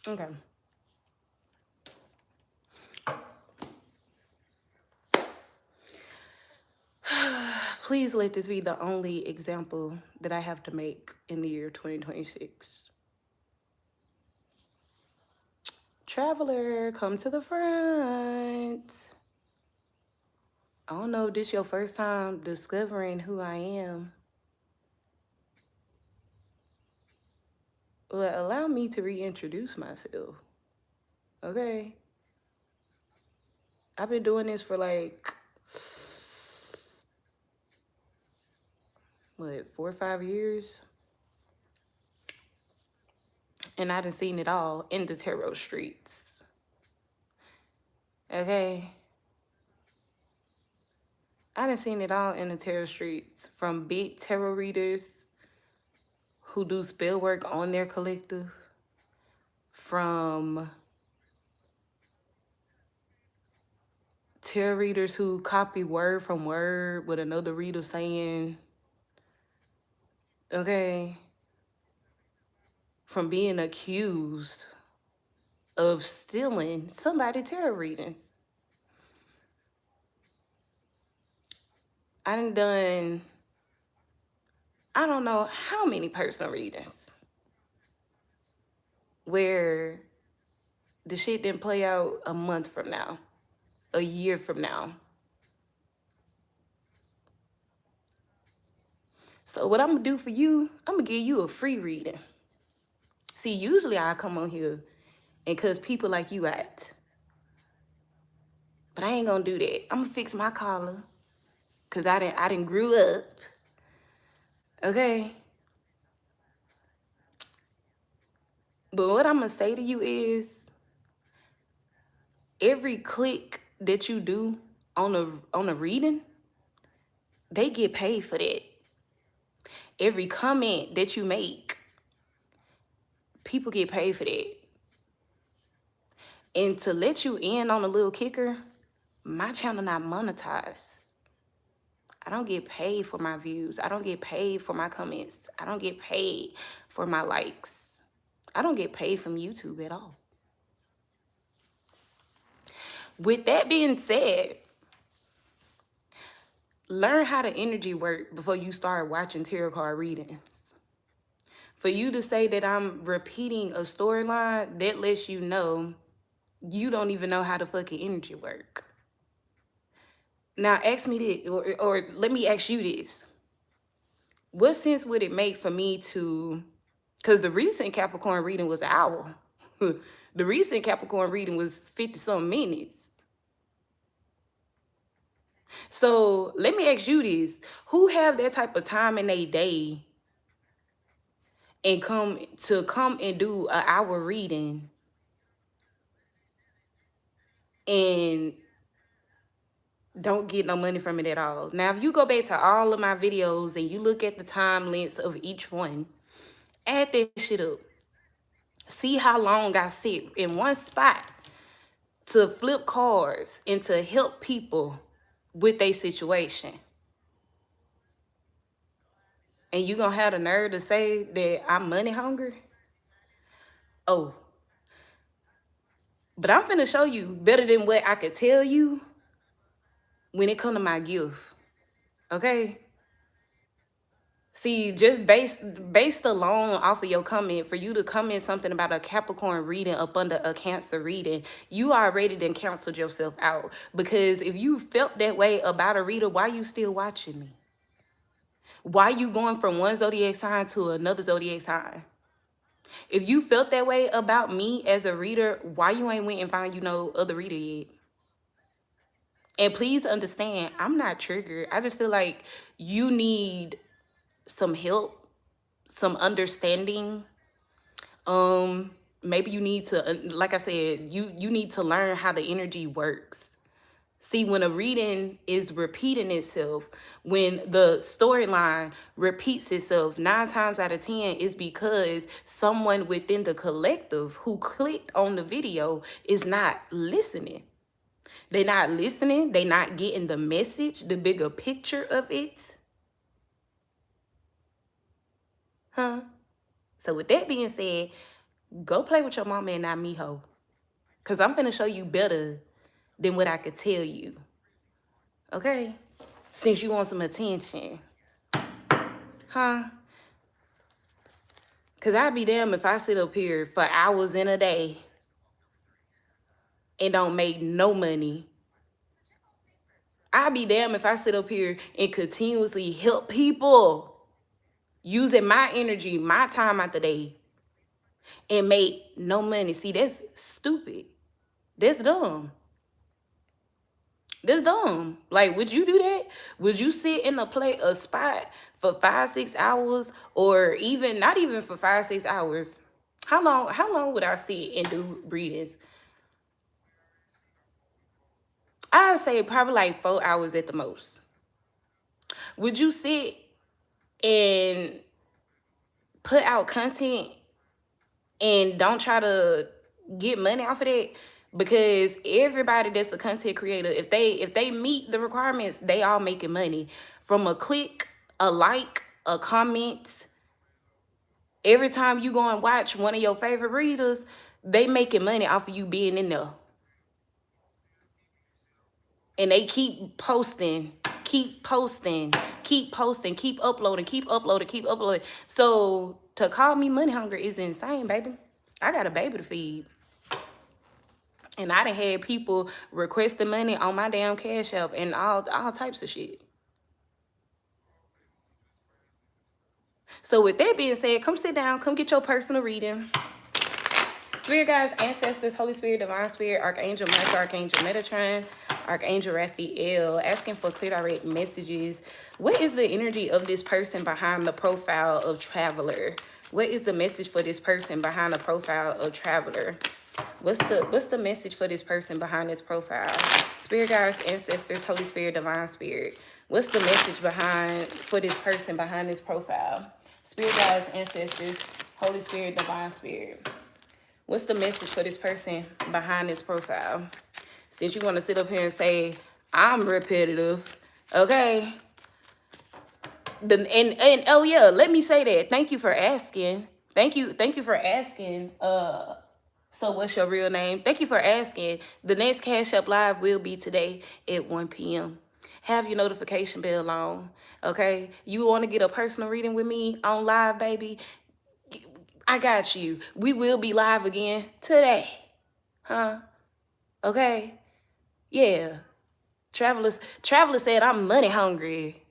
Okay. Please let this be the only example that I have to make in the year 2026. Traveler, come to the front. I don't know if this your first time discovering who I am. Well, allow me to reintroduce myself. Okay? I've been doing this for like, what, 4 or 5 years? And I done seen it all in the tarot streets. Okay? I done seen it all in the tarot streets. From big tarot readers who do spell work on their collective. From tarot readers who copy word from word with another reader saying, okay? From being accused of stealing somebody's tarot readings. I done I don't know how many personal readings where the shit didn't play out a month from now, a year from now. So what I'm gonna do for you, I'm gonna give you a free reading. See, usually I come on here and cuss people like you out. But I ain't gonna do that. I'm gonna fix my collar. Cause I didn't grew up. Okay? But what I'm gonna say to you is every click that you do on a reading, they get paid for that. Every comment that you make, people get paid for that. And to let you in on a little kicker, my channel not monetized. I don't get paid for my views. I don't get paid for my comments. I don't get paid for my likes. I don't get paid from YouTube at all. With that being said, learn how the energy work before you start watching tarot card readings. For you to say that I'm repeating a storyline, that lets you know you don't even know how the fucking energy work. Now ask me this, or let me ask you this. What sense would it make for me to, because the recent Capricorn reading was an hour. The recent Capricorn reading was 50-something minutes. So let me ask you this. Who have that type of time in a day and come and do an hour reading and don't get no money from it at all? Now, if you go back to all of my videos and you look at the time lengths of each one, add that shit up. See how long I sit in one spot to flip cards and to help people with their situation. And you gonna have the nerve to say that I'm money hungry? Oh. But I'm finna show you better than what I could tell you when it come to my gift. Okay? See, just based alone off of your comment, for you to comment something about a Capricorn reading up under a Cancer reading, you already done canceled yourself out. Because if you felt that way about a reader, why you still watching me? Why you going from one zodiac sign to another zodiac sign? If you felt that way about me as a reader, why you ain't went and found you no other reader yet? And please understand, I'm not triggered. I just feel like you need some help, some understanding. Maybe you need to, like I said, you need to learn how the energy works. See, when a reading is repeating itself, when the storyline repeats itself, 9 times out of 10 is because someone within the collective who clicked on the video is not listening. They're not listening. They're not getting the message, the bigger picture of it. Huh? So with that being said, Go play with your mama and not me, ho. Because I'm finna show you better than what I could tell you. Okay? Since you want some attention. Huh? Because I'd be damned if I sit up here for hours in a day and don't make no money. I'd be damned if I sit up here and continuously help people using my energy, my time out the day, and make no money. See, that's stupid. That's dumb. That's dumb. Like, would you do that? Would you sit in a spot for 5-6 hours, or even not even for 5-6 hours? How long would I sit and do readings? I'd say probably like 4 hours at the most. Would you sit and put out content and don't try to get money off of that? Because everybody that's a content creator, if they meet the requirements, they all making money from a click, a like, a comment. Every time you go and watch one of your favorite readers, they making money off of you being in there. And they keep posting, keep posting, keep posting, keep uploading, keep uploading, keep uploading. So to call me money hungry is insane, baby. I got a baby to feed. And I done had people requesting money on my damn Cash App and all types of shit. So with that being said, come sit down, come get your personal reading. Spirit guides, ancestors, Holy Spirit, Divine Spirit, Archangel Michael, Archangel Metatron, Archangel Raphael, asking for clear direct messages. What is the energy of this person behind the profile of Traveler? What is the message for this person behind the profile of Traveler? What's the message for this person behind this profile? Spirit guides, ancestors, Holy Spirit, Divine Spirit. What's the message for this person behind this profile? Spirit guides, ancestors, Holy Spirit, Divine Spirit. What's the message for this person behind this profile? Since you want to sit up here and say, I'm repetitive, okay? And oh yeah, let me say that. Thank you for asking. Thank you for asking. So what's your real name? Thank you for asking. The next Cash App Live will be today at 1 p.m. Have your notification bell on, okay? You want to get a personal reading with me on live, baby? I got you. We will be live again today. Huh? Okay? Yeah. Traveler said, I'm money hungry.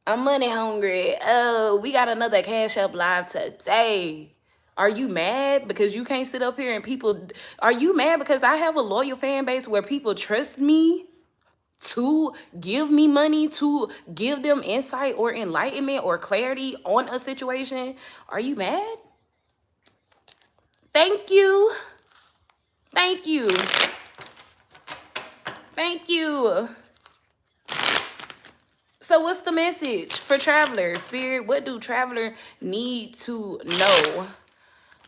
I'm money hungry. Oh, we got another Cash App Live today. Are you mad because you can't sit up here and people... Are you mad because I have a loyal fan base where people trust me to give me money, to give them insight or enlightenment or clarity on a situation? Are you mad? Thank you. Thank you. Thank you. So what's the message for Traveler? Spirit, what do Traveler need to know?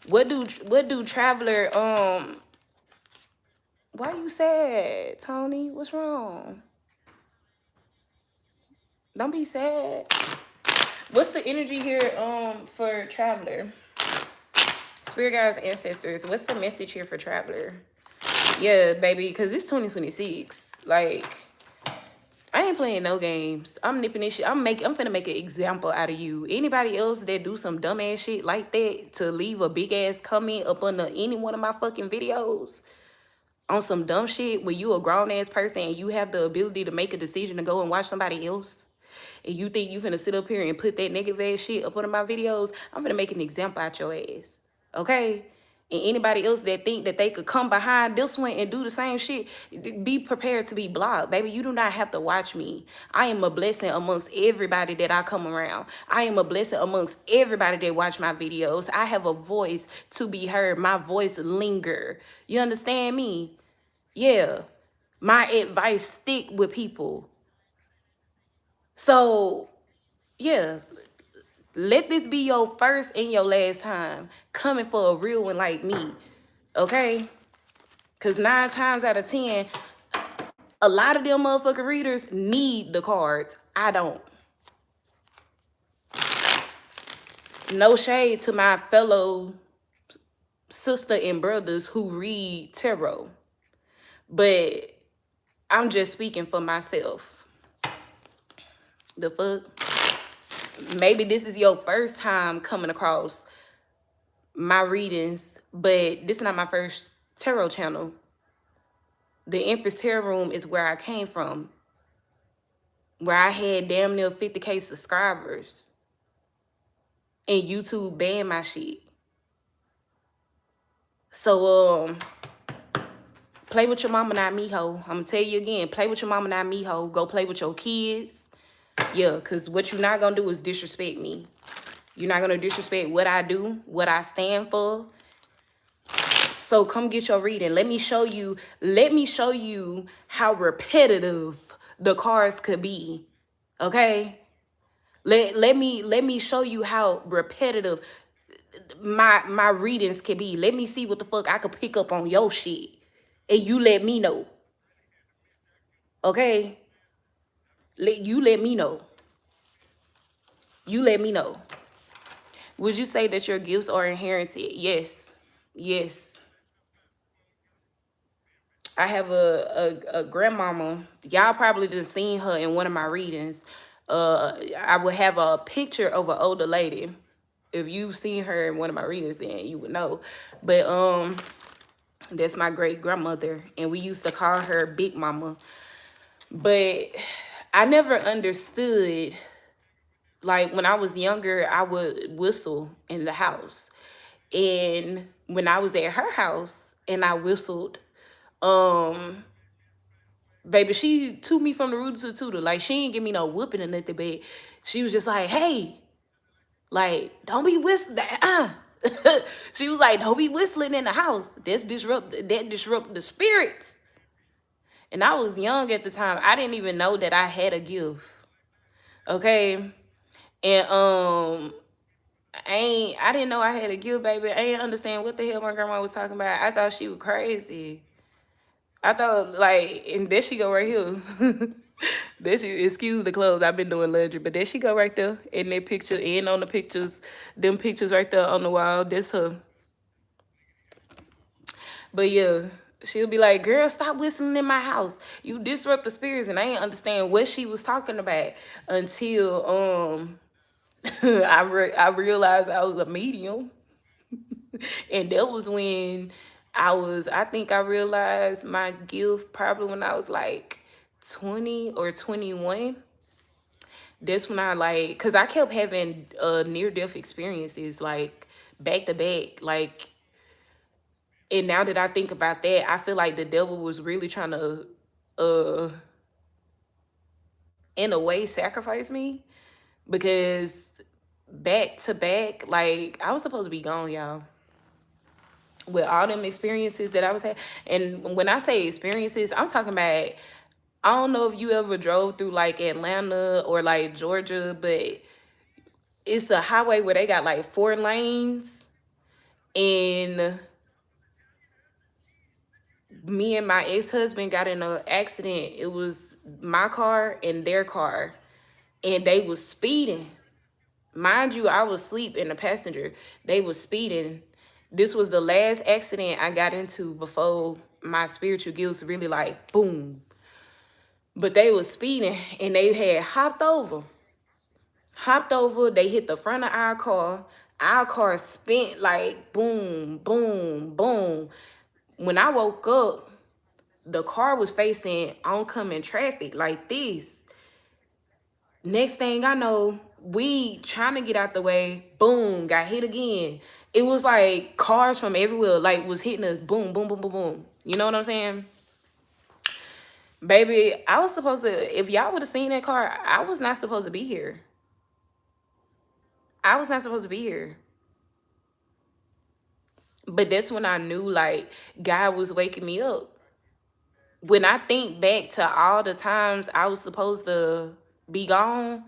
What do Traveler, why you sad, Tony? What's wrong? Don't be sad. What's the energy here for Traveler? Spirit guides, ancestors, what's the message here for Traveler? Yeah, baby, because it's 2026. Like, I ain't playing no games. I'm nipping this shit. I'm finna make an example out of you. Anybody else that do some dumbass shit like that to leave a big ass comment up under any one of my fucking videos on some dumb shit where you a grown ass person and you have the ability to make a decision to go and watch somebody else, and you think you finna sit up here and put that negative ass shit up under my videos, I'm finna make an example out your ass. Okay? And anybody else that think that they could come behind this one and do the same shit, be prepared to be blocked. Baby, you do not have to watch me. I am a blessing amongst everybody that I come around. I am a blessing amongst everybody that watch my videos. I have a voice to be heard. My voice linger. You understand me? Yeah. My advice stick with people. So, yeah. Let this be your first and your last time coming for a real one like me, okay? Because 9 times out of 10, a lot of them motherfucking readers need the cards. I don't. No shade to my fellow sister and brothers who read tarot, but I'm just speaking for myself. The fuck? Maybe this is your first time coming across my readings, but this is not my first tarot channel. The Empress Tarot Room is where I came from, where I had damn near 50K subscribers, and YouTube banned my shit. So, play with your mama, not me, ho. I'm gonna tell you again, play with your mama, not me, ho. Go play with your kids. Yeah, because what you're not gonna do is disrespect me. You're not gonna disrespect what I do, what I stand for. So come get your reading. Let me show you how repetitive the cards could be. Okay? Let me show you how repetitive my readings could be. Let me see what the fuck I could pick up on your shit. And you let me know. Okay? Let me know. You let me know. Would you say that your gifts are inherited? Yes. Yes. I have a grandmama. Y'all probably done seen her in one of my readings. I would have a picture of an older lady. If you've seen her in one of my readings, then you would know. But that's my great grandmother, and we used to call her Big Mama. But I never understood. Like when I was younger, I would whistle in the house, and when I was at her house and I whistled, baby, she took me from the rooter to the tutor. Like, she ain't give me no whooping or nothing, but she was just like, hey, like, don't be whistling. She was like, don't be whistling in the house. That disrupt the spirits. And I was young at the time. I didn't even know that I had a gift. Okay. And I didn't know I had a gift, baby. I didn't understand what the hell my grandma was talking about. I thought she was crazy. I thought, like, and there she go right here. There she, excuse the clothes, I've been doing laundry, but there she go right there in that picture, and on the pictures, them pictures right there on the wall, that's her. But yeah, she'll be like, girl, stop whistling in my house. You disrupt the spirits, and I didn't understand what she was talking about until I realized I was a medium. And that was when I think I realized my gift probably when I was like 20 or 21. That's when I like, because I kept having near-death experiences like back to back. Like, and now that I think about that, I feel like the devil was really trying to, in a way, sacrifice me, because back to back, like, I was supposed to be gone, y'all, with all them experiences that I was having. And when I say experiences, I'm talking about, I don't know if you ever drove through like Atlanta or like Georgia, but it's a highway where they got like 4 lanes, and me and my ex-husband got in an accident. It was my car and their car, and they was speeding. Mind you, I was asleep in the passenger. They was speeding. This was the last accident I got into before my spiritual gifts really like boom. But they was speeding, and they had hopped over. They hit the front of our car. Our car spent like boom, boom, boom. When I woke up, the car was facing oncoming traffic like this. Next thing I know, we trying to get out the way, boom, got hit again. It was like cars from everywhere, like, was hitting us, boom, boom, boom, boom, boom. You know what I'm saying? Baby, I was supposed to, if y'all would have seen that car, I was not supposed to be here. I was not supposed to be here. But that's when I knew, like, God was waking me up. When I think back to all the times I was supposed to be gone,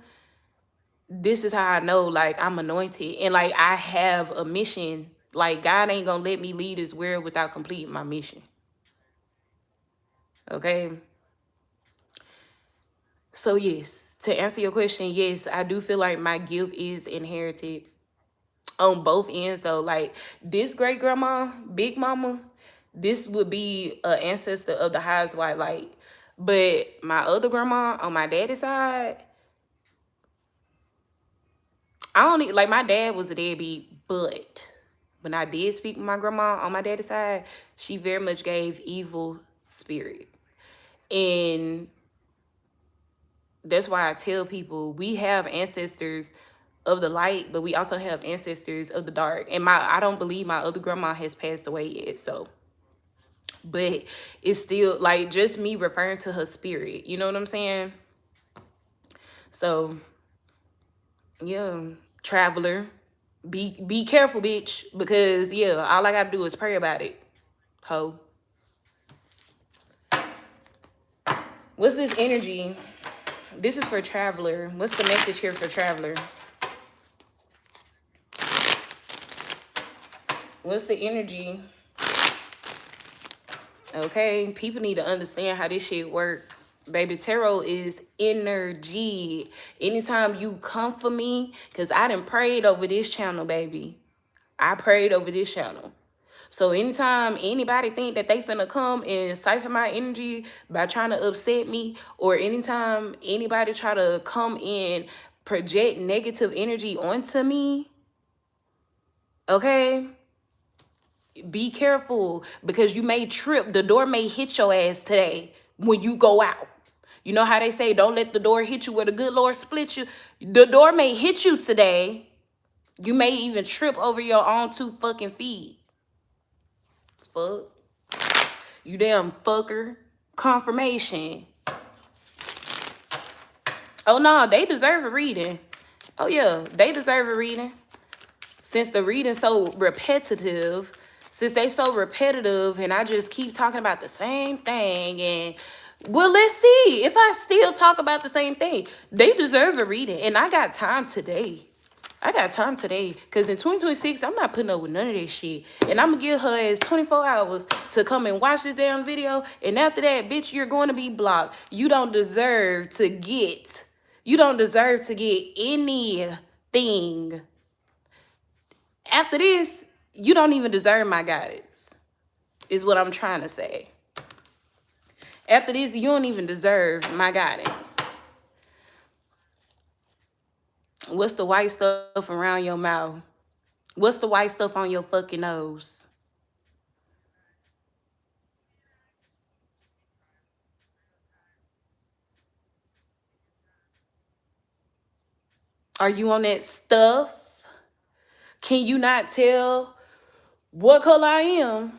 this is how I know, like, I'm anointed. And, like, I have a mission. Like, God ain't gonna let me leave this world without completing my mission. Okay? So, yes, to answer your question, yes, I do feel like my gift is inherited. on both ends though. Like this great grandma, big mama, this would be an ancestor of the highest white light. But my other grandma on my daddy's side, I don't need, like my dad was a deadbeat, but when I did speak with my grandma on my daddy's side, she very much gave evil spirit. And that's why I tell people we have ancestors of the light, but we also have ancestors of the dark. And I don't believe my other grandma has passed away yet. So, but it's still like just me referring to her spirit. You know what I'm saying? So yeah, traveler, be careful, bitch, because yeah, all I gotta do is pray about it. Ho. What's this energy? This is for traveler. What's the message here for traveler? What's the energy? Okay, people need to understand how this shit work. Baby, tarot is energy. Anytime you come for me, because I done prayed over this channel, baby. I prayed over this channel. So anytime anybody think that they finna come and siphon my energy by trying to upset me, or anytime anybody try to come and project negative energy onto me, okay, be careful, because you may trip. The door may hit your ass today when you go out. You know how they say, don't let the door hit you where the good Lord split you. The door may hit you today. You may even trip over your own 2 fucking feet. Fuck. You damn fucker. Confirmation. Oh no, they deserve a reading. Oh yeah, they deserve a reading. Since the reading's so repetitive, since they so repetitive and I just keep talking about the same thing, and well, let's see if I still talk about the same thing. They deserve a reading, and I got time today. I got time today, because in 2026, I'm not putting up with none of this shit. And I'm going to give her as 24 hours to come and watch this damn video. And after that, bitch, you're going to be blocked. You don't deserve to get anything. After this, you don't even deserve my guidance, is what I'm trying to say. After this, you don't even deserve my guidance. What's the white stuff around your mouth? What's the white stuff on your fucking nose? Are you on that stuff? Can you not tell what color I am?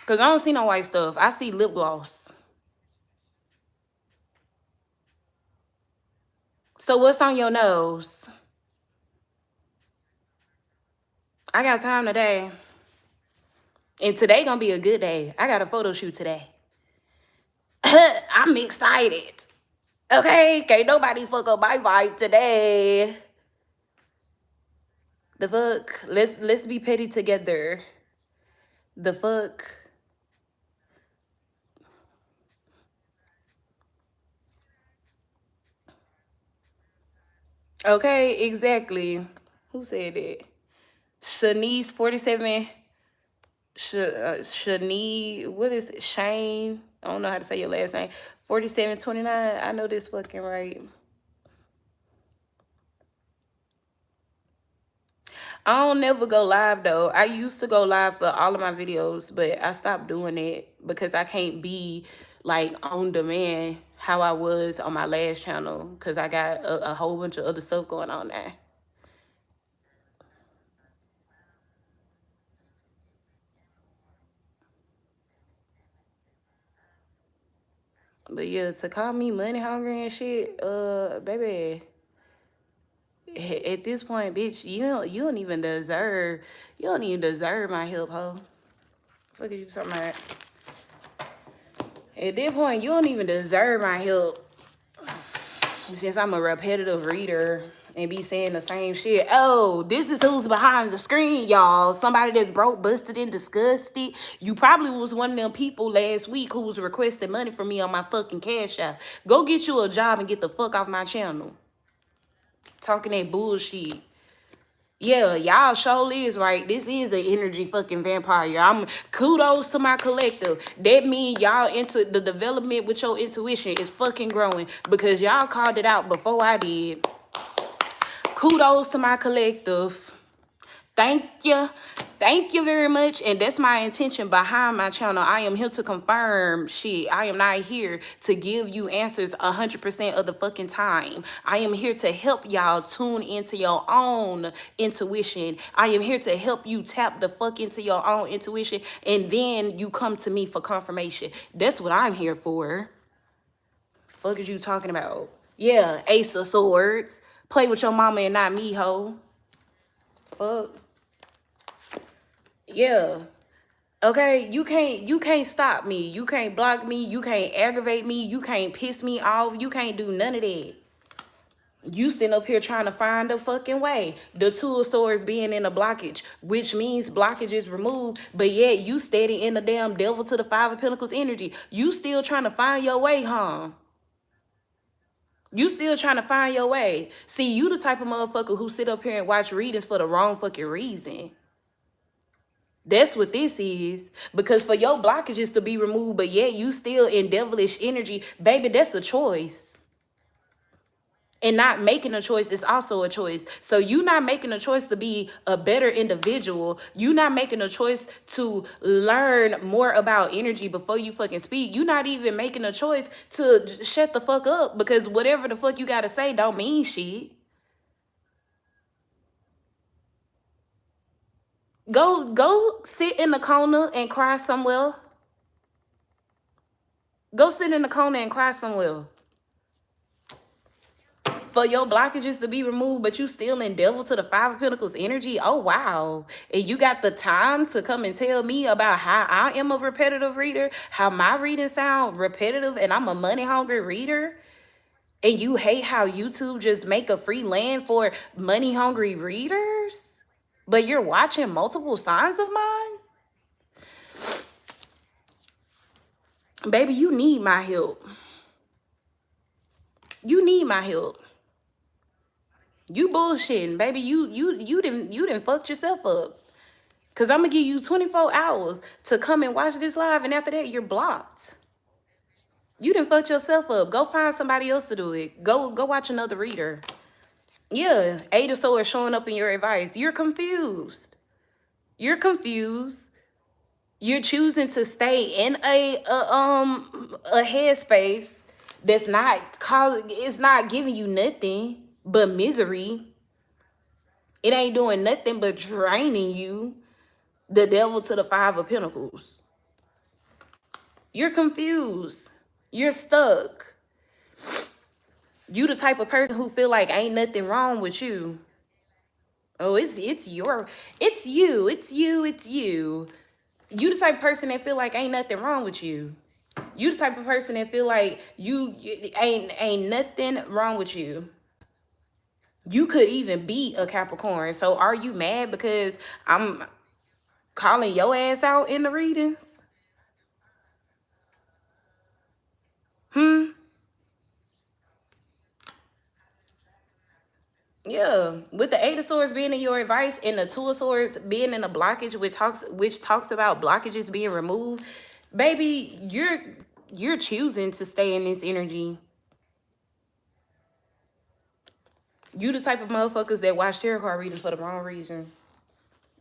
Because I don't see no white stuff. I see lip gloss. So what's on your nose? I got time today. And today gonna be a good day. I got a photo shoot today. I'm excited. Okay, can't nobody fuck up my vibe today. The fuck? Let's be petty together. The fuck? Okay, exactly. Who said that? Shanice 47. Shani, what is it? Shane. I don't know how to say your last name. 4729. I know this fucking right. I don't never go live though. I used to go live for all of my videos, but I stopped doing it because I can't be like on demand how I was on my last channel, because I got a whole bunch of other stuff going on there. But yeah, to call me money hungry and shit, baby, at this point, bitch, you don't even deserve my help, ho. What are you talking about? At this point, you don't even deserve my help. Since I'm a repetitive reader and be saying the same shit. Oh, this is who's behind the screen, y'all. Somebody that's broke, busted, and disgusted. You probably was one of them people last week who was requesting money from me on my fucking Cash App. Go get you a job and get the fuck off my channel. Talking that bullshit. Yeah, y'all surely is right. This is an energy fucking vampire. I'm kudos to my collective. That mean y'all into the development with your intuition is fucking growing because y'all called it out before I did. Kudos to my collective. Thank you. Thank you very much. And that's my intention behind my channel. I am here to confirm shit. I am not here to give you answers 100% of the fucking time. I am here to help y'all tune into your own intuition. I am here to help you tap the fuck into your own intuition. And then you come to me for confirmation. That's what I'm here for. Fuck is you talking about? Yeah, Ace of Swords. Play with your mama and not me, ho. Fuck. Yeah. Okay, you can't stop me. You can't block me. You can't aggravate me. You can't piss me off. You can't do none of that. You sitting up here trying to find a fucking way. The Two of Swords being in a blockage, which means blockage is removed, but yet you steady in the damn Devil to the Five of Pentacles energy. You still trying to find your way, huh? You still trying to find your way. See, you the type of motherfucker who sit up here and watch readings for the wrong fucking reason. That's what this is. Because for your blockages to be removed, but yet you still in devilish energy, baby, that's a choice. And not making a choice is also a choice. So you not making a choice to be a better individual. You not making a choice to learn more about energy before you fucking speak. You not even making a choice to shut the fuck up because whatever the fuck you gotta say don't mean shit. Go sit in the corner and cry somewhere. Go sit in the corner and cry somewhere. For your blockages to be removed, but you still in Devil to the Five of Pentacles energy. Oh, wow. And you got the time to come and tell me about how I am a repetitive reader, how my readings sound repetitive, and I'm a money-hungry reader. And you hate how YouTube just make a free land for money-hungry readers? But you're watching multiple signs of mine? Baby, you need my help. You need my help. You bullshitting, baby. You didn't fucked yourself up. Cause I'm gonna give you 24 hours to come and watch this live, and after that, you're blocked. You didn't fuck yourself up. Go find somebody else to do it. Go watch another reader. Yeah, Eight of Swords showing up in your advice. You're confused. You're confused. You're choosing to stay in a headspace that's it's not giving you nothing but misery. It ain't doing nothing but draining you. The Devil to the Five of Pentacles. You're confused. You're stuck. You the type of person who feel like ain't nothing wrong with you. Oh, it's you. It's you. You the type of person that feel like ain't nothing wrong with you. You the type of person that feel like you ain't nothing wrong with you. You could even be a Capricorn. So are you mad because I'm calling your ass out in the readings? Yeah, with the Eight of Swords being in your advice and the Two of Swords being in a blockage, which talks about blockages being removed, baby, you're choosing to stay in this energy. You the type of motherfuckers that watch tarot card readings for the wrong reason,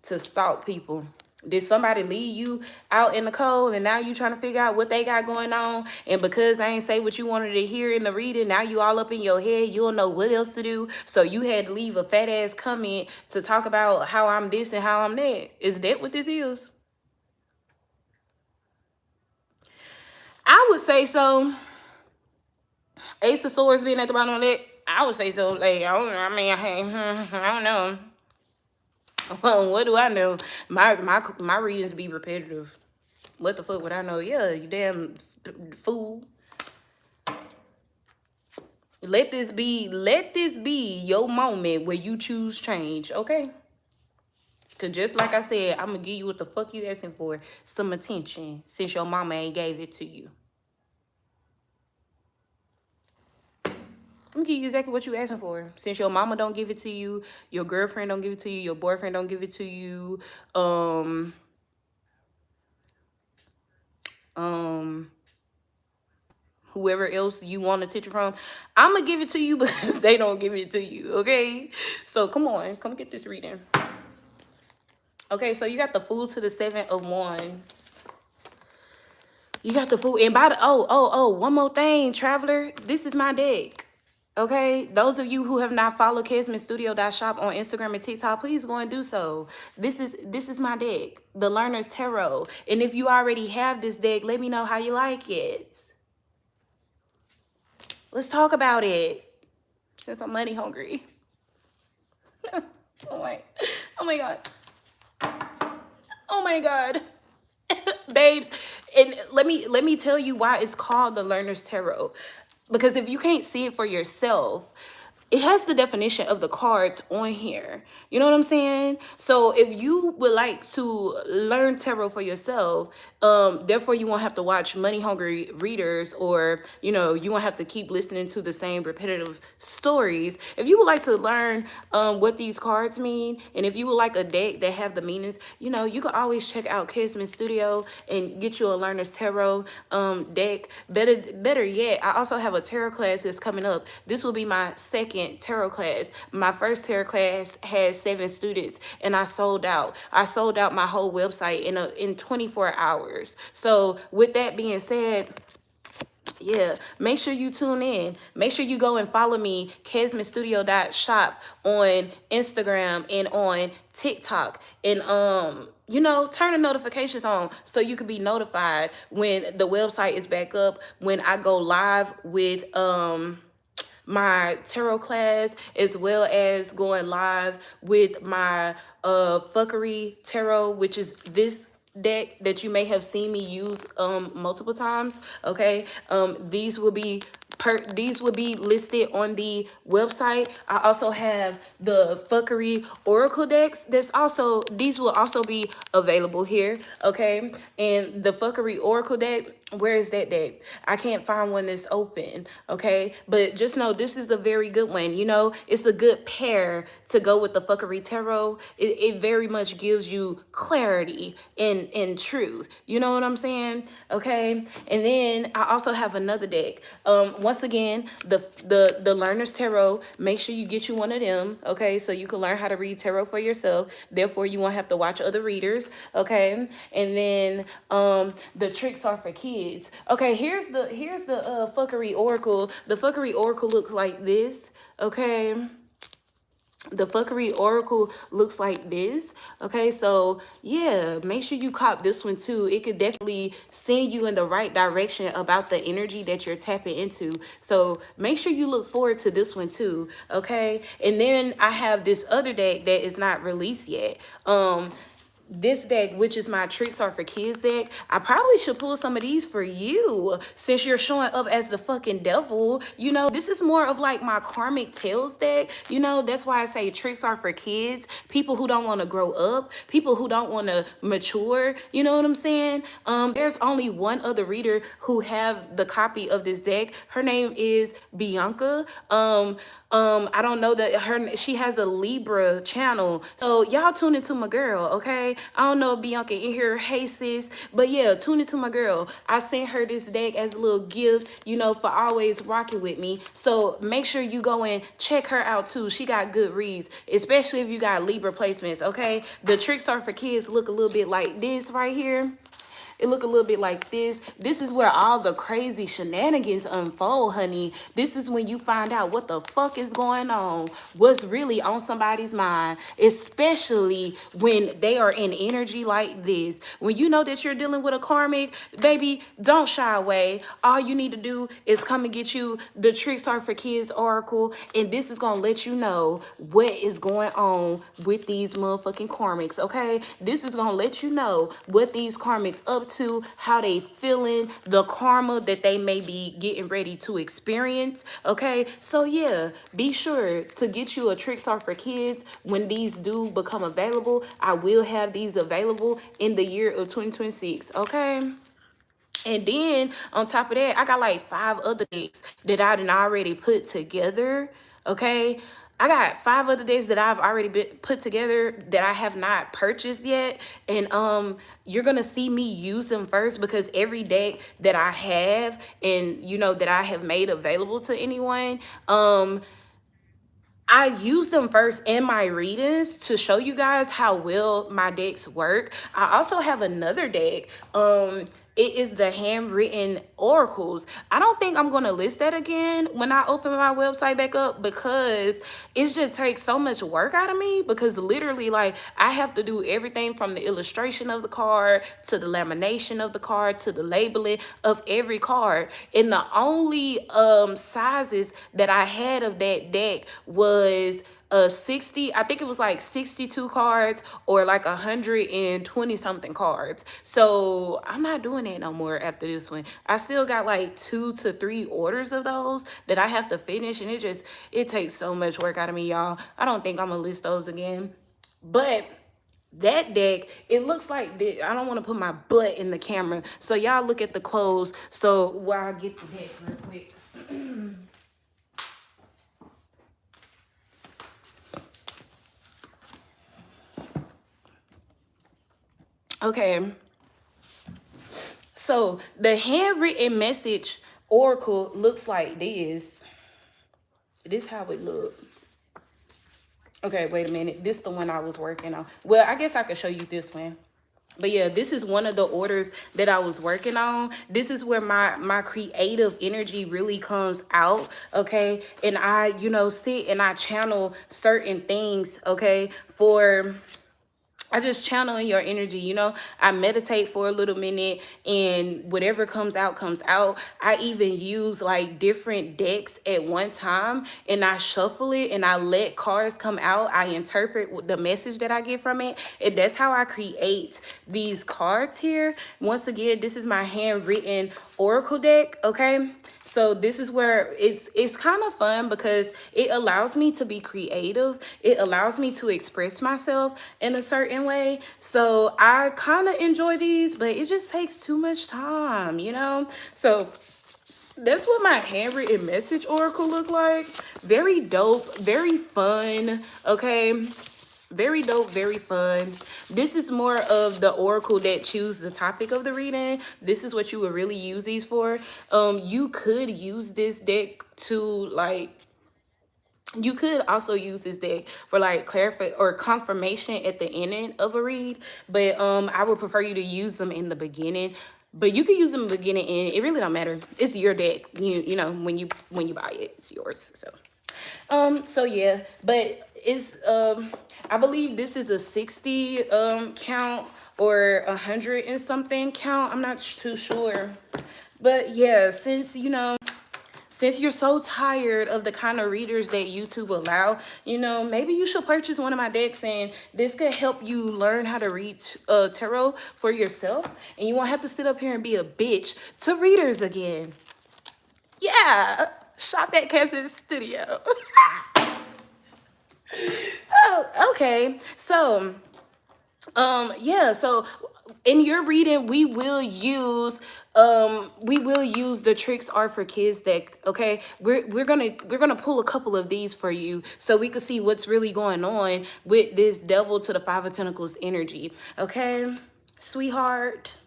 to stalk people. Did somebody leave you out in the cold and now you trying to figure out what they got going on? And because I ain't say what you wanted to hear in the reading, now you all up in your head. You don't know what else to do. So you had to leave a fat ass comment to talk about how I'm this and how I'm that. Is that what this is? I would say so. Ace of Swords being at the bottom of that, I would say so. Like, I don't know. Well, what do I know? My readings be repetitive. What the fuck would I know? Yeah, you damn fool. Let this be your moment where you choose change, okay? Cause just like I said, I'm gonna give you what the fuck you asking for. Some attention, since your mama ain't gave it to you. I'm gonna give you exactly what you asking for. Since your mama don't give it to you, your girlfriend don't give it to you, your boyfriend don't give it to you, um, um, whoever else you want attention from, I'm gonna give it to you because they don't give it to you. Okay, so come on, come get this reading. Okay, so you got the Fool to the Seven of Wands. You got the Fool, and by the one more thing, traveler. This is my deck. Okay, those of you who have not followed KesmanStudio.shop on Instagram and TikTok, please go and do so. This is my deck, the Learner's Tarot. And if you already have this deck, let me know how you like it. Let's talk about it. Since I'm money hungry. oh my god. Oh my god. Babes, and let me tell you why it's called the Learner's Tarot. Because if you can't see it for yourself, it has the definition of the cards on here. You know what I'm saying? So if you would like to learn tarot for yourself, therefore you won't have to watch money hungry readers, or you won't have to keep listening to the same repetitive stories. If you would like to learn what these cards mean, and if you would like a deck that have the meanings, you can always check out Kesman Studio and get you a Learner's Tarot deck. Better yet, I also have a tarot class that's coming up. This will be my second tarot class. My first tarot class had 7 students, and I sold out. I sold out my whole website in 24 hours. So with that being said, yeah, make sure you tune in. Make sure you go and follow me, KesmanStudio.shop on Instagram and on TikTok. And turn the notifications on so you can be notified when the website is back up, when I go live with my tarot class, as well as going live with my fuckery tarot, which is this deck that you may have seen me use multiple times. Okay, these will be listed on the website. I also have the fuckery oracle decks. These will also be available here. Okay, and the fuckery oracle deck, where is that deck? I can't find one that's open. Okay, but just know this is a very good one. It's a good pair to go with the fuckery tarot. It very much gives you clarity and truth. You know what I'm saying? Okay, and then I also have another deck. Once again, the Learner's Tarot. Make sure you get you one of them. Okay, so you can learn how to read tarot for yourself. Therefore, you won't have to watch other readers. Okay, and then the tricks are for kids. Okay, here's the fuckery oracle. The fuckery oracle looks like this. Okay. The fuckery oracle looks like this. Okay, so yeah, make sure you cop this one too. It could definitely send you in the right direction about the energy that you're tapping into. So make sure you look forward to this one too. Okay, and then I have this other deck that is not released yet. This deck, which is my Tricks Are for Kids deck, I probably should pull some of these for you since you're showing up as the fucking devil. This is more of like my Karmic Tales deck. That's why I say Tricks Are for Kids. People who don't want to grow up, people who don't want to mature. You know what I'm saying? There's only one other reader who have the copy of this deck. Her name is Bianca. I don't know that she has a Libra channel. So y'all tune into my girl, okay? I don't know if Bianca in here, hey sis, but yeah, tune into my girl. I sent her this deck as a little gift, for always rocking with me. So make sure you go and check her out too. She got good reads, especially if you got Libra placements, okay? The Tricks Are for Kids look a little bit like this right here. It look a little bit like this. This is where all the crazy shenanigans unfold, honey. This is when you find out what the fuck is going on, what's really on somebody's mind, especially when they are in energy like this. When you know that you're dealing with a karmic, baby, don't shy away. All you need to do is come and get you the Tricks Are for Kids oracle, and this is going to let you know what is going on with these motherfucking karmics, okay? This is going to let you know what these karmics up to, how they feeling, the karma that they may be getting ready to experience. Okay, so yeah, be sure to get you a Tricks Are for Kids when these do become available. I will have these available in the year of 2026. Okay, And then on top of that, I got like 5 other decks that I done already put together. Okay. I got 5 other decks that I've already been put together that I have not purchased yet. And you're gonna see me use them first, because every deck that I have and that I have made available to anyone, I use them first in my readings to show you guys how well my decks work. I also have another deck. It is the handwritten oracles. I don't think I'm gonna list that again when I open my website back up, because it just takes so much work out of me, because literally, like, I have to do everything from the illustration of the card to the lamination of the card to the labeling of every card. And the only sizes that I had of that deck was 60, I think it was like 62 cards or like 120 something cards. So I'm not doing that no more after this one. I still got like 2 to 3 orders of those that I have to finish, and it takes so much work out of me, y'all. I don't think I'm gonna list those again. But that deck, it looks like this. I don't want to put my butt in the camera, so y'all look at the clothes. So while I get the deck real quick. Okay, so the handwritten message oracle looks like this. This how it look. Okay, wait a minute. This is the one I was working on. Well, I guess I could show you this one. But yeah, this is one of the orders that I was working on. This is where my creative energy really comes out, okay? And I, sit and I channel certain things, okay, I just channel in your energy, I meditate for a little minute, and whatever comes out, comes out. I even use like different decks at one time, and I shuffle it and I let cards come out. I interpret the message that I get from it. And that's how I create these cards here. Once again, this is my handwritten oracle deck, okay? So this is where it's kind of fun, because it allows me to be creative. It allows me to express myself in a certain way. So I kind of enjoy these, but it just takes too much time, So that's what my handwritten message oracle look like. Very dope, very fun, okay? Very dope, very fun. This is more of the oracle that choose the topic of the reading. This is what you would really use these for. You could use this deck to you could also use this deck for like clarify or confirmation at the ending of a read, but I would prefer you to use them in the beginning. But you can use them in the beginning, and it really don't matter. It's your deck. You know when you buy it, it's yours. So yeah, but it's I believe this is a 60 count or 100 and something count. I'm not too sure, but yeah, since you're so tired of the kind of readers that YouTube allow, maybe you should purchase one of my decks, and this could help you learn how to read tarot for yourself, and you won't have to sit up here and be a bitch to readers again. Yeah, shop at Kansas Studio. Oh, okay. So, yeah, so in your reading, we will use the Tricks Are for Kids deck, okay? We're gonna pull a couple of these for you so we can see what's really going on with this Devil to the 5 of Pentacles energy, okay, sweetheart?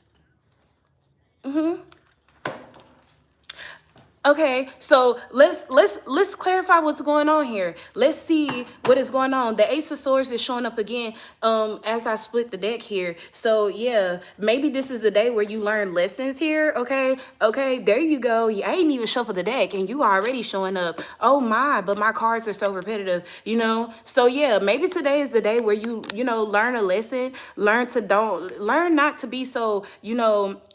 Okay, so let's clarify what's going on here. Let's see what is going on. The Ace of Swords is showing up again as I split the deck here. So yeah, maybe this is a day where you learn lessons here, okay? Okay, there you go. I ain't even shuffle the deck and you already showing up. Oh my, but my cards are so repetitive, So yeah, maybe today is the day where you learn a lesson, learn not to be so,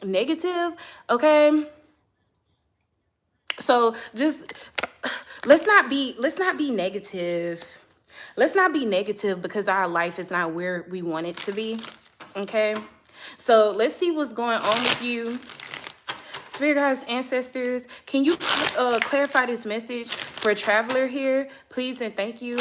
negative, okay? So just let's not be negative. Let's not be negative because our life is not where we want it to be. Okay. So let's see what's going on with you. Spirit guides, ancestors, can you clarify this message for Traveler here, please and thank you?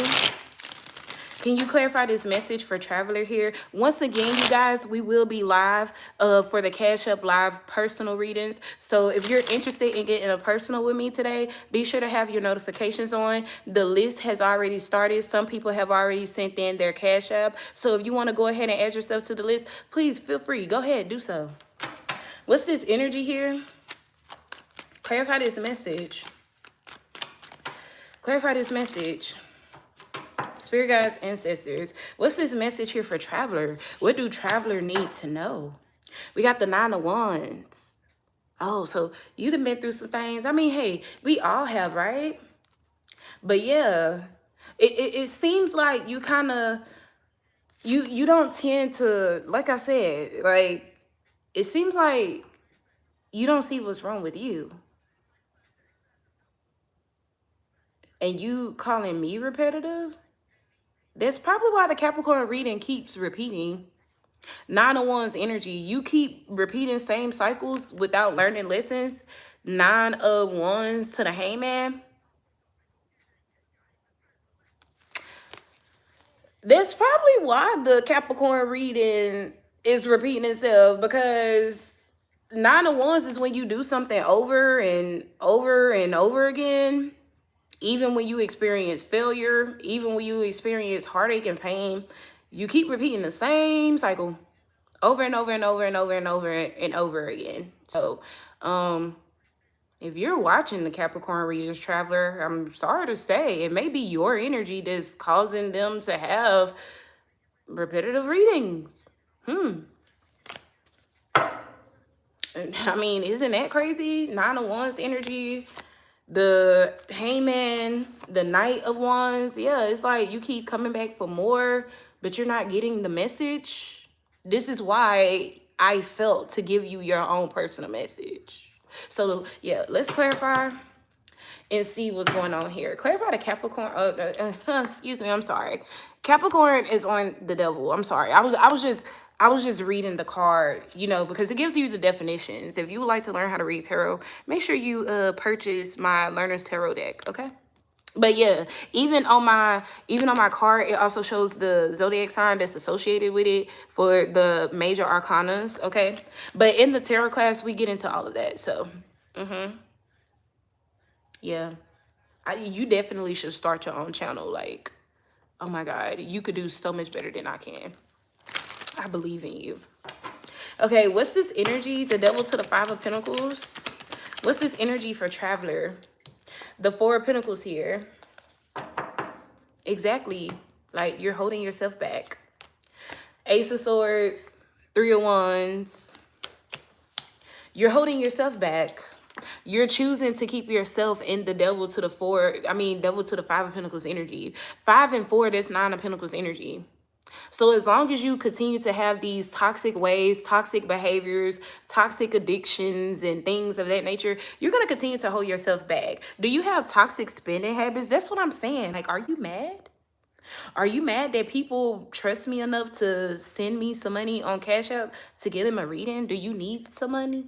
Can you clarify this message for Traveler here? Once again, you guys, we will be live for the Cash Up Live personal readings. So if you're interested in getting a personal with me today, be sure to have your notifications on. The list has already started. Some people have already sent in their Cash App. So if you want to go ahead and add yourself to the list, please feel free. Go ahead, do so. What's this energy here? Clarify this message. Clarify this message. Spirit guides, ancestors. What's this message here for Traveler? What do Traveler need to know? We got the 9 of Wands. Oh, so you done been through some things. I mean, hey, we all have, right? But yeah, it seems like you kind of, you don't tend to, like I said, like, it seems like you don't see what's wrong with you. And you calling me repetitive? That's probably why the Capricorn reading keeps repeating. 9 of Wands energy. You keep repeating same cycles without learning lessons. 9 of Wands to the Hangman. That's probably why the Capricorn reading is repeating itself, because 9 of Wands is when you do something over and over and over again. Even when you experience failure, even when you experience heartache and pain, you keep repeating the same cycle over and over and over and over and over and over again. So, if you're watching the Capricorn readers, Traveler, I'm sorry to say, it may be your energy that's causing them to have repetitive readings. I mean, isn't that crazy? 9 of Wands energy. The Hangman, the Knight of Wands. Yeah, it's like you keep coming back for more, but you're not getting the message. This is why I felt to give you your own personal message. So, yeah, let's clarify and see what's going on here. Clarify the Capricorn. Excuse me, I'm sorry. Capricorn is on the devil. I'm sorry. I was just reading the card, you know, because it gives you the definitions. If you would like to learn how to read tarot, make sure you purchase my Learner's Tarot deck, okay? But yeah, even on my card, it also shows the zodiac sign that's associated with it for the major arcanas, okay? But in the tarot class, we get into all of that. So, yeah, you definitely should start your own channel. Like, oh my God, you could do so much better than I can. I believe in you. Okay, what's this energy? The Devil to the 5 of Pentacles. What's this energy for Traveler? The 4 of Pentacles here. Exactly. Like, you're holding yourself back. Ace of Swords. 3 of Wands. You're holding yourself back. You're choosing to keep yourself in the Devil to the 5 of Pentacles energy. 5 and 4, that's 9 of Pentacles energy. So as long as you continue to have these toxic ways, toxic behaviors, toxic addictions, and things of that nature, you're going to continue to hold yourself back. Do you have toxic spending habits? That's what I'm saying. Like, are you mad? Are you mad that people trust me enough to send me some money on Cash App to get them a reading? Do you need some money?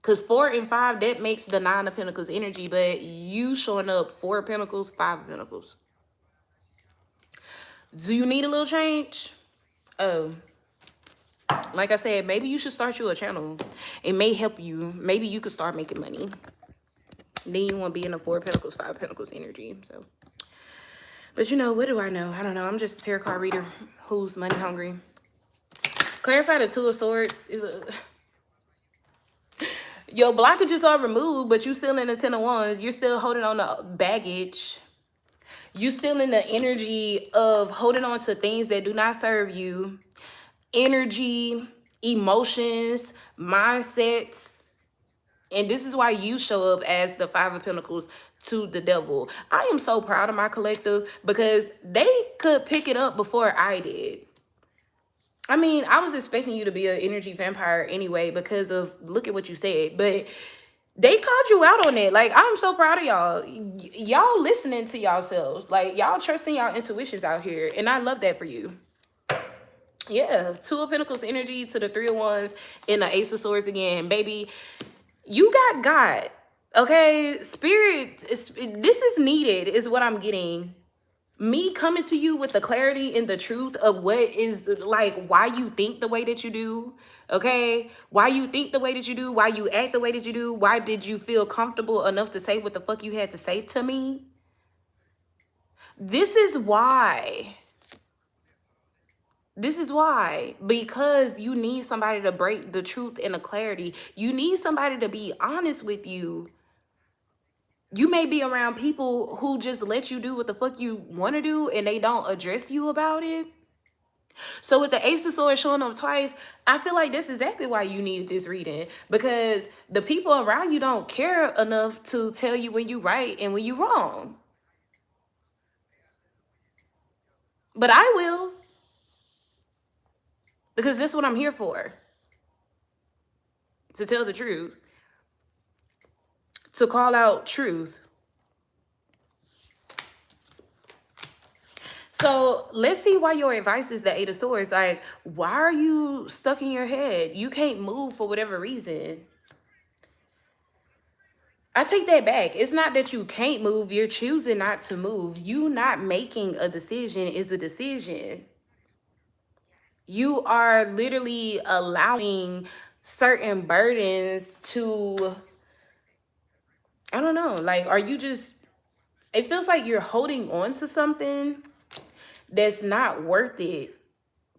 Because 4 and 5, that makes the 9 of Pentacles energy, but you showing up 4 of Pentacles, 5 of Pentacles. Do you need a little change? Oh, like I said, maybe you should start you a channel. It may help you. Maybe you could start making money. Then you won't be in the 4 of Pentacles, 5 of Pentacles energy. So, but you know, what do I know? I don't know. I'm just a tarot card reader who's money hungry. Clarify the 2 of Swords. Your blockages are removed, but you still in the 10 of Wands. You're still holding on to baggage. You still in the energy of holding on to things that do not serve you. Energy, emotions, mindsets. And this is why you show up as the 5 of Pentacles to the Devil. I am so proud of my collective because they could pick it up before I did. I mean, I was expecting you to be an energy vampire anyway because of, look at what you said. But they called you out on it. Like, I'm so proud of y'all. Y'all listening to yourselves. Like, y'all trusting y'all intuitions out here. And I love that for you. Yeah. 2 of Pentacles energy to the 3 of Wands and the Ace of Swords again. Baby, you got God. Okay? Spirit, this is needed is what I'm getting. Me coming to you with the clarity and the truth of what is like why you think the way that you do, okay? Why you think the way that you do, why you act the way that you do, why did you feel comfortable enough to say what the fuck you had to say to me? This is why. This is why. Because you need somebody to break the truth and the clarity. You need somebody to be honest with you. You may be around people who just let you do what the fuck you want to do and they don't address you about it. So with the Ace of Swords showing up twice, I feel like that's exactly why you needed this reading. Because the people around you don't care enough to tell you when you right and when you wrong. But I will. Because that's what I'm here for. To tell the truth. To call out truth. So let's see why your advice is the Eight of Swords. Like, why are you stuck in your head? You can't move for whatever reason. I take that back. It's not that you can't move. You're choosing not to move. You not making a decision is a decision. You are literally allowing certain burdens to, I don't know, like, are you just, it feels like you're holding on to something that's not worth it.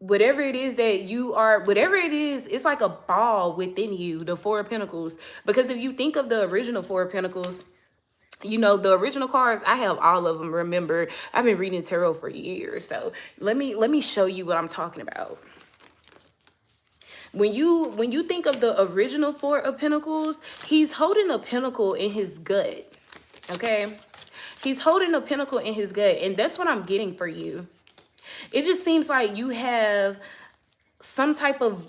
Whatever it is that you are, whatever it is, it's like a ball within you, the Four of Pentacles. Because if you think of the original Four of Pentacles, you know, the original cards, I have all of them. Remember, I've been reading tarot for years. So let me show you what I'm talking about. When you think of the original Four of Pentacles, he's holding a pentacle in his gut. Okay? He's holding a pentacle in his gut, and that's what I'm getting for you. It just seems like you have some type of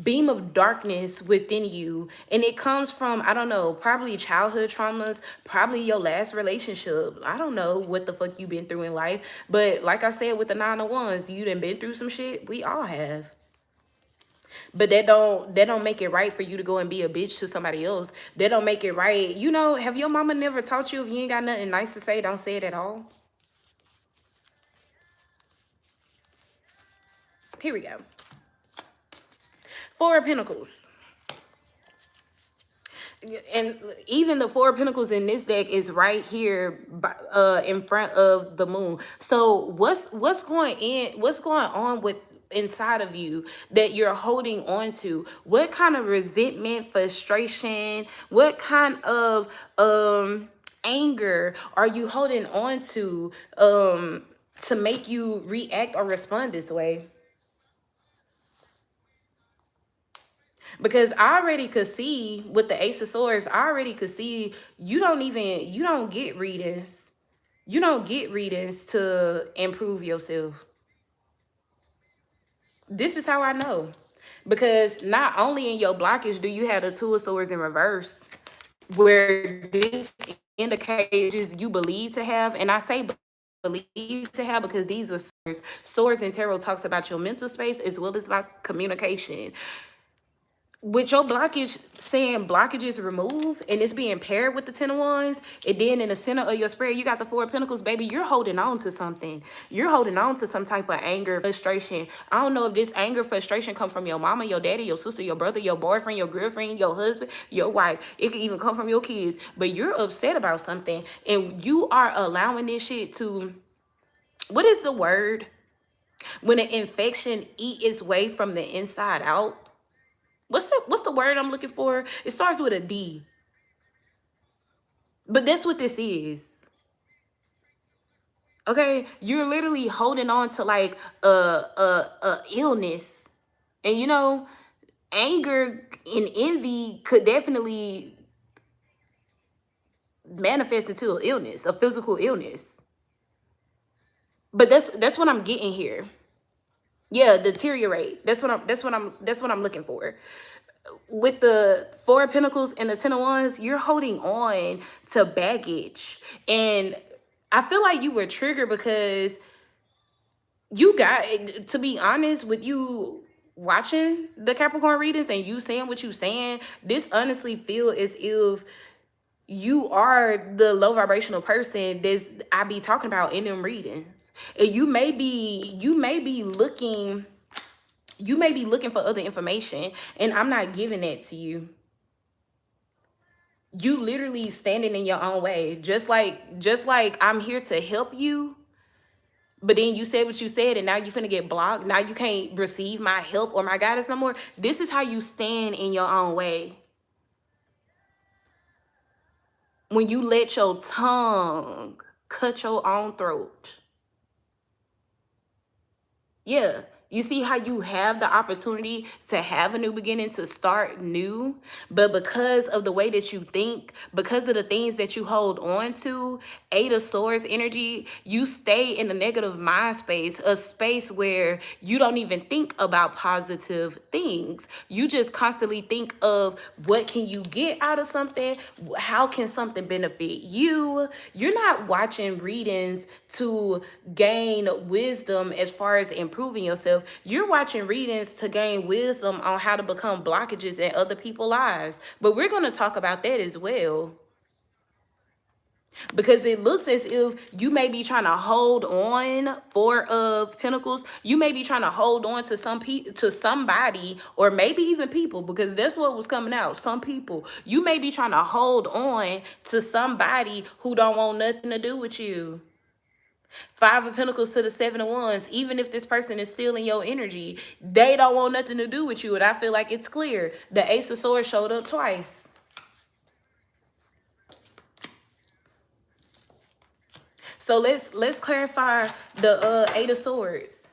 beam of darkness within you, and it comes from, I don't know, probably childhood traumas, probably your last relationship. I don't know what the fuck you've been through in life, but like I said with the Nine of Wands, you done been through some shit. We all have. But that don't make it right for you to go and be a bitch to somebody else. That don't make it right. You know, have your mama never taught you if you ain't got nothing nice to say, don't say it at all? Here we go. Four of Pentacles. And even the Four of Pentacles in this deck is right here in front of the moon. So what's going on with inside of you that you're holding on to? What kind of resentment, frustration, what kind of anger are you holding on to make you react or respond this way? Because I already could see with the Ace of Swords, I already could see you don't get readings. You don't get readings to improve yourself. This is how I know. Because not only in your blockage do you have the Two of Swords in reverse, where this indicates you believe to have, and I say believe to have because these are swords. Swords in tarot talks about your mental space as well as about communication. With your blockage saying blockages removed and it's being paired with the Ten of Wands, and then in the center of your spread you got the Four of Pentacles, baby, you're holding on to something. You're holding on to some type of anger, frustration. I don't know if this anger, frustration come from your mama, your daddy, your sister, your brother, your boyfriend, your girlfriend, your husband, your wife. It could even come from your kids, but you're upset about something and you are allowing this shit to, what is the word when an infection eat its way from the inside out? What's the word I'm looking for? It starts with a D. But that's what this is. Okay? You're literally holding on to like a illness. And you know, anger and envy could definitely manifest into an illness, a physical illness. But that's what I'm getting here. Yeah, deteriorate. That's what I'm looking for. With the Four of Pentacles and the Ten of Wands, you're holding on to baggage. And I feel like you were triggered because you got, to be honest with you, watching the Capricorn readings and you saying what you saying, this honestly feel as if You are the low vibrational person that's I be talking about in them readings. And you may be looking for other information, and I'm not giving that to you. You literally standing in your own way. Just like I'm here to help you, but then you said what you said, and now you finna get blocked. Now you can't receive my help or my guidance no more. This is how you stand in your own way. When you let your tongue cut your own throat. Yeah. You see how you have the opportunity to have a new beginning, to start new, but because of the way that you think, because of the things that you hold on to, Eight of Swords energy, you stay in a negative mind space, a space where you don't even think about positive things. You just constantly think of what can you get out of something? How can something benefit you? You're not watching readings to gain wisdom as far as improving yourself. You're watching readings to gain wisdom on how to become blockages in other people's lives. But we're going to talk about that as well. Because it looks as if you may be trying to hold on, Four of Pentacles. You may be trying to hold on to to somebody, or maybe even people, because that's what was coming out. Some people. You may be trying to hold on to somebody who don't want nothing to do with you. Five of Pentacles to the Seven of Wands. Even if this person is still in your energy, they don't want nothing to do with you. And I feel like it's clear. The Ace of Swords showed up twice. So let's clarify the Eight of Swords.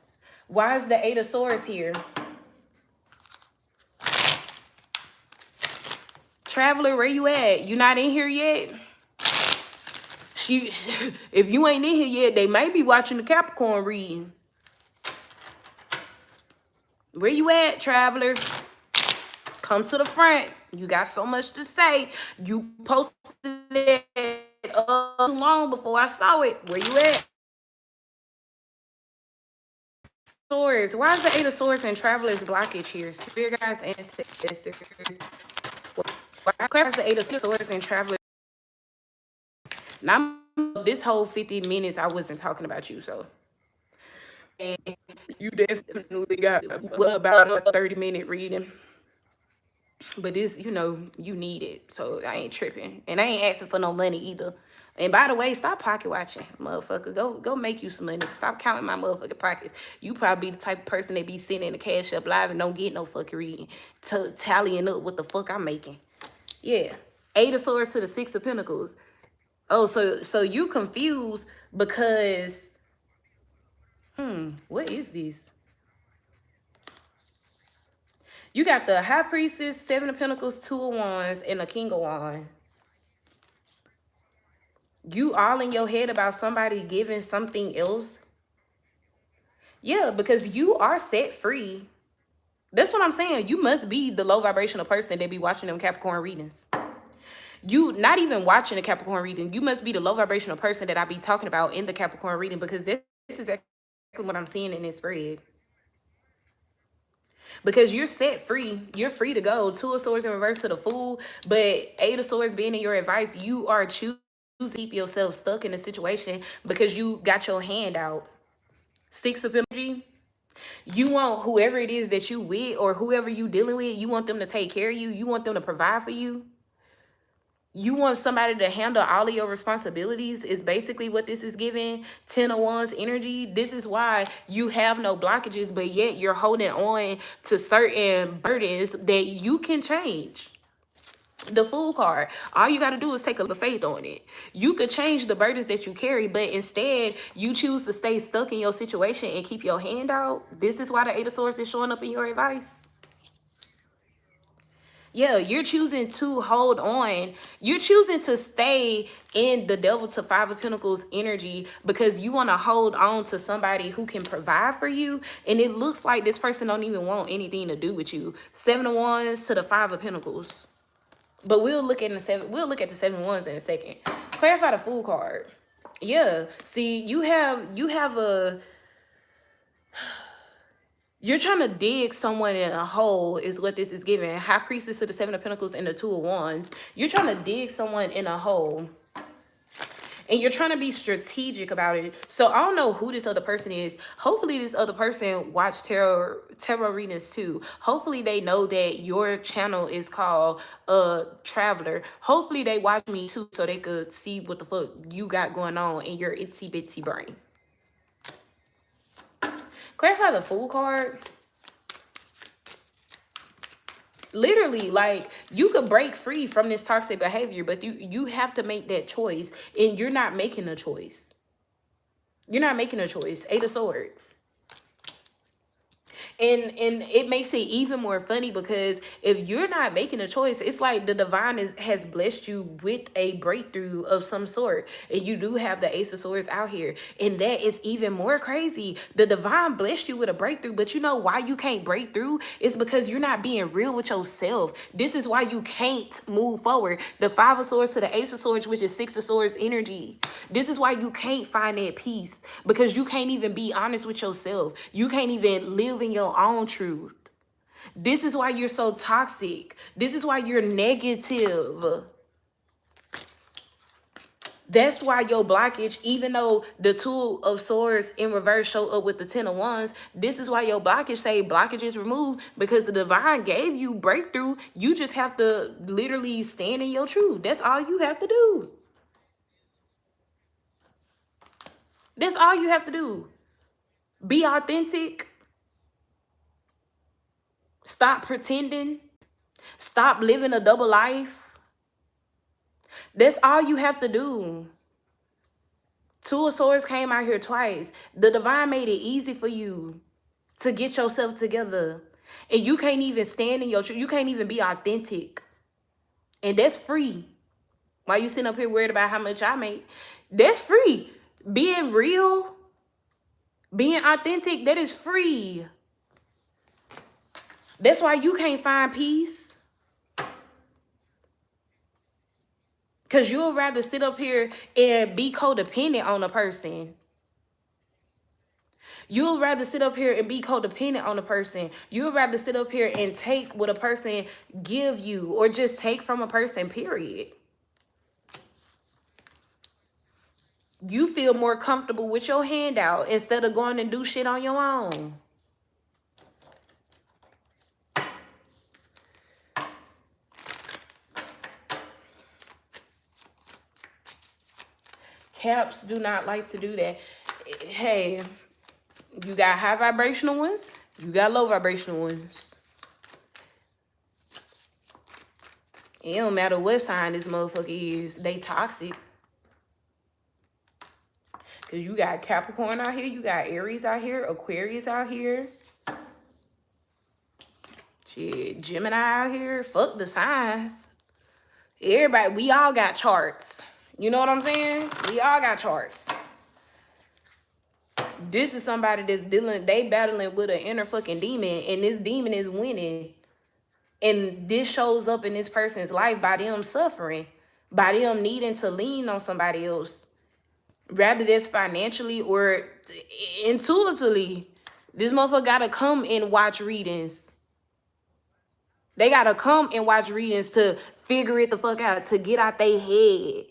Why is the Eight of Swords here? Traveler, where you at? You not in here yet? If you ain't in here yet, they may be watching the Capricorn reading. Where you at, traveler? Come to the front. You got so much to say. You posted it too long before I saw it. Where you at? Swords. Why is the Eight of Swords and Traveler's blockage here? Spirit guys and ancestors. Why is the Eight of Swords and Traveler? Now, this whole 50 minutes, I wasn't talking about you, so. And you definitely got about a 30-minute reading. But this, you need it, so I ain't tripping. And I ain't asking for no money either. And by the way, stop pocket watching, motherfucker. Go make you some money. Stop counting my motherfucking pockets. You probably the type of person that be sitting in the Cash Up Live and don't get no fucking reading. Tallying up what the fuck I'm making. Yeah. Eight of Swords to the Six of Pentacles. Oh, so you confused because, what is this? You got the High Priestess, Seven of Pentacles, Two of Wands, and the King of Wands. You all in your head about somebody giving something else. Yeah, because you are set free. That's what I'm saying. You must be the low vibrational person that be watching them Capricorn readings. You not even watching the Capricorn reading. You must be the low vibrational person that I be talking about in the Capricorn reading, because this is exactly what I'm seeing in this spread. Because you're set free. You're free to go. Two of Swords in reverse to the Fool. But Eight of Swords being in your advice, you are choosing to keep yourself stuck in a situation because you got your hand out. Six of Energy. You want whoever it is that you with or whoever you dealing with, you want them to take care of you. You want them to provide for you. You want somebody to handle all of your responsibilities is basically what this is giving. 10 of Wands energy. This is why you have no blockages, but yet you're holding on to certain burdens that you can change. The Fool card. All you got to do is take a little faith on it. You could change the burdens that you carry, but instead you choose to stay stuck in your situation and keep your hand out. This is why the Eight of Swords is showing up in your advice. Yeah, you're choosing to hold on. You're choosing to stay in the Devil to Five of Pentacles energy because you want to hold on to somebody who can provide for you. And it looks like this person don't even want anything to do with you. Seven of Wands to the Five of Pentacles. But we'll look at the Seven of Wands in a second. Clarify the Fool card. Yeah. See, you have a You're trying to dig someone in a hole is what this is giving. High Priestess to the Seven of Pentacles and the Two of Wands. You're trying to dig someone in a hole. And you're trying to be strategic about it. So I don't know who this other person is. Hopefully this other person watched tarot readings too. Hopefully they know that your channel is called Traveler. Hopefully they watch me too so they could see what the fuck you got going on in your itsy bitsy brain. Clarify the Fool card. Literally, like, you could break free from this toxic behavior, but you have to make that choice, and you're not making a choice. You're not making a choice. Eight of Swords. And it makes it even more funny because if you're not making a choice, it's like the divine has blessed you with a breakthrough of some sort. And you do have the Ace of Swords out here. And that is even more crazy. The divine blessed you with a breakthrough, but you know why you can't break through? It's because you're not being real with yourself. This is why you can't move forward. The Five of Swords to the Ace of Swords, which is Six of Swords energy. This is why you can't find that peace, because you can't even be honest with yourself. You can't even live in your own truth. This is why you're so toxic. This is why you're negative. That's why your blockage, even though the Two of Swords in reverse show up with the Ten of Wands, this is why your blockage say blockage is removed, because the divine gave you breakthrough. You just have to literally stand in your truth. That's all you have to do. That's all you have to do. Be authentic. Stop pretending. Stop living a double life. That's all you have to do. Two of Swords came out here twice. The divine made it easy for you to get yourself together. And you can't even stand in your truth. You can't even be authentic. And that's free. Why you sitting up here worried about how much I make? That's free. Being real, being authentic, that is free. That's why you can't find peace. Because you'll rather sit up here and be codependent on a person. You'll rather sit up here and be codependent on a person. You'll rather sit up here and take what a person give you, or just take from a person, period. You feel more comfortable with your hand out instead of going and do shit on your own. Caps do not like to do that. Hey, you got high vibrational ones, you got low vibrational ones. It don't matter what sign this motherfucker is, they toxic. Because you got Capricorn out here, you got Aries out here, Aquarius out here. Shit, Gemini out here. Fuck the signs. Everybody, we all got charts. You know what I'm saying? We all got charts. This is somebody that's they battling with an inner fucking demon, and this demon is winning. And this shows up in this person's life by them suffering, by them needing to lean on somebody else. Rather that's financially or intuitively. This motherfucker gotta come and watch readings. They gotta come and watch readings to figure it the fuck out, to get out their head.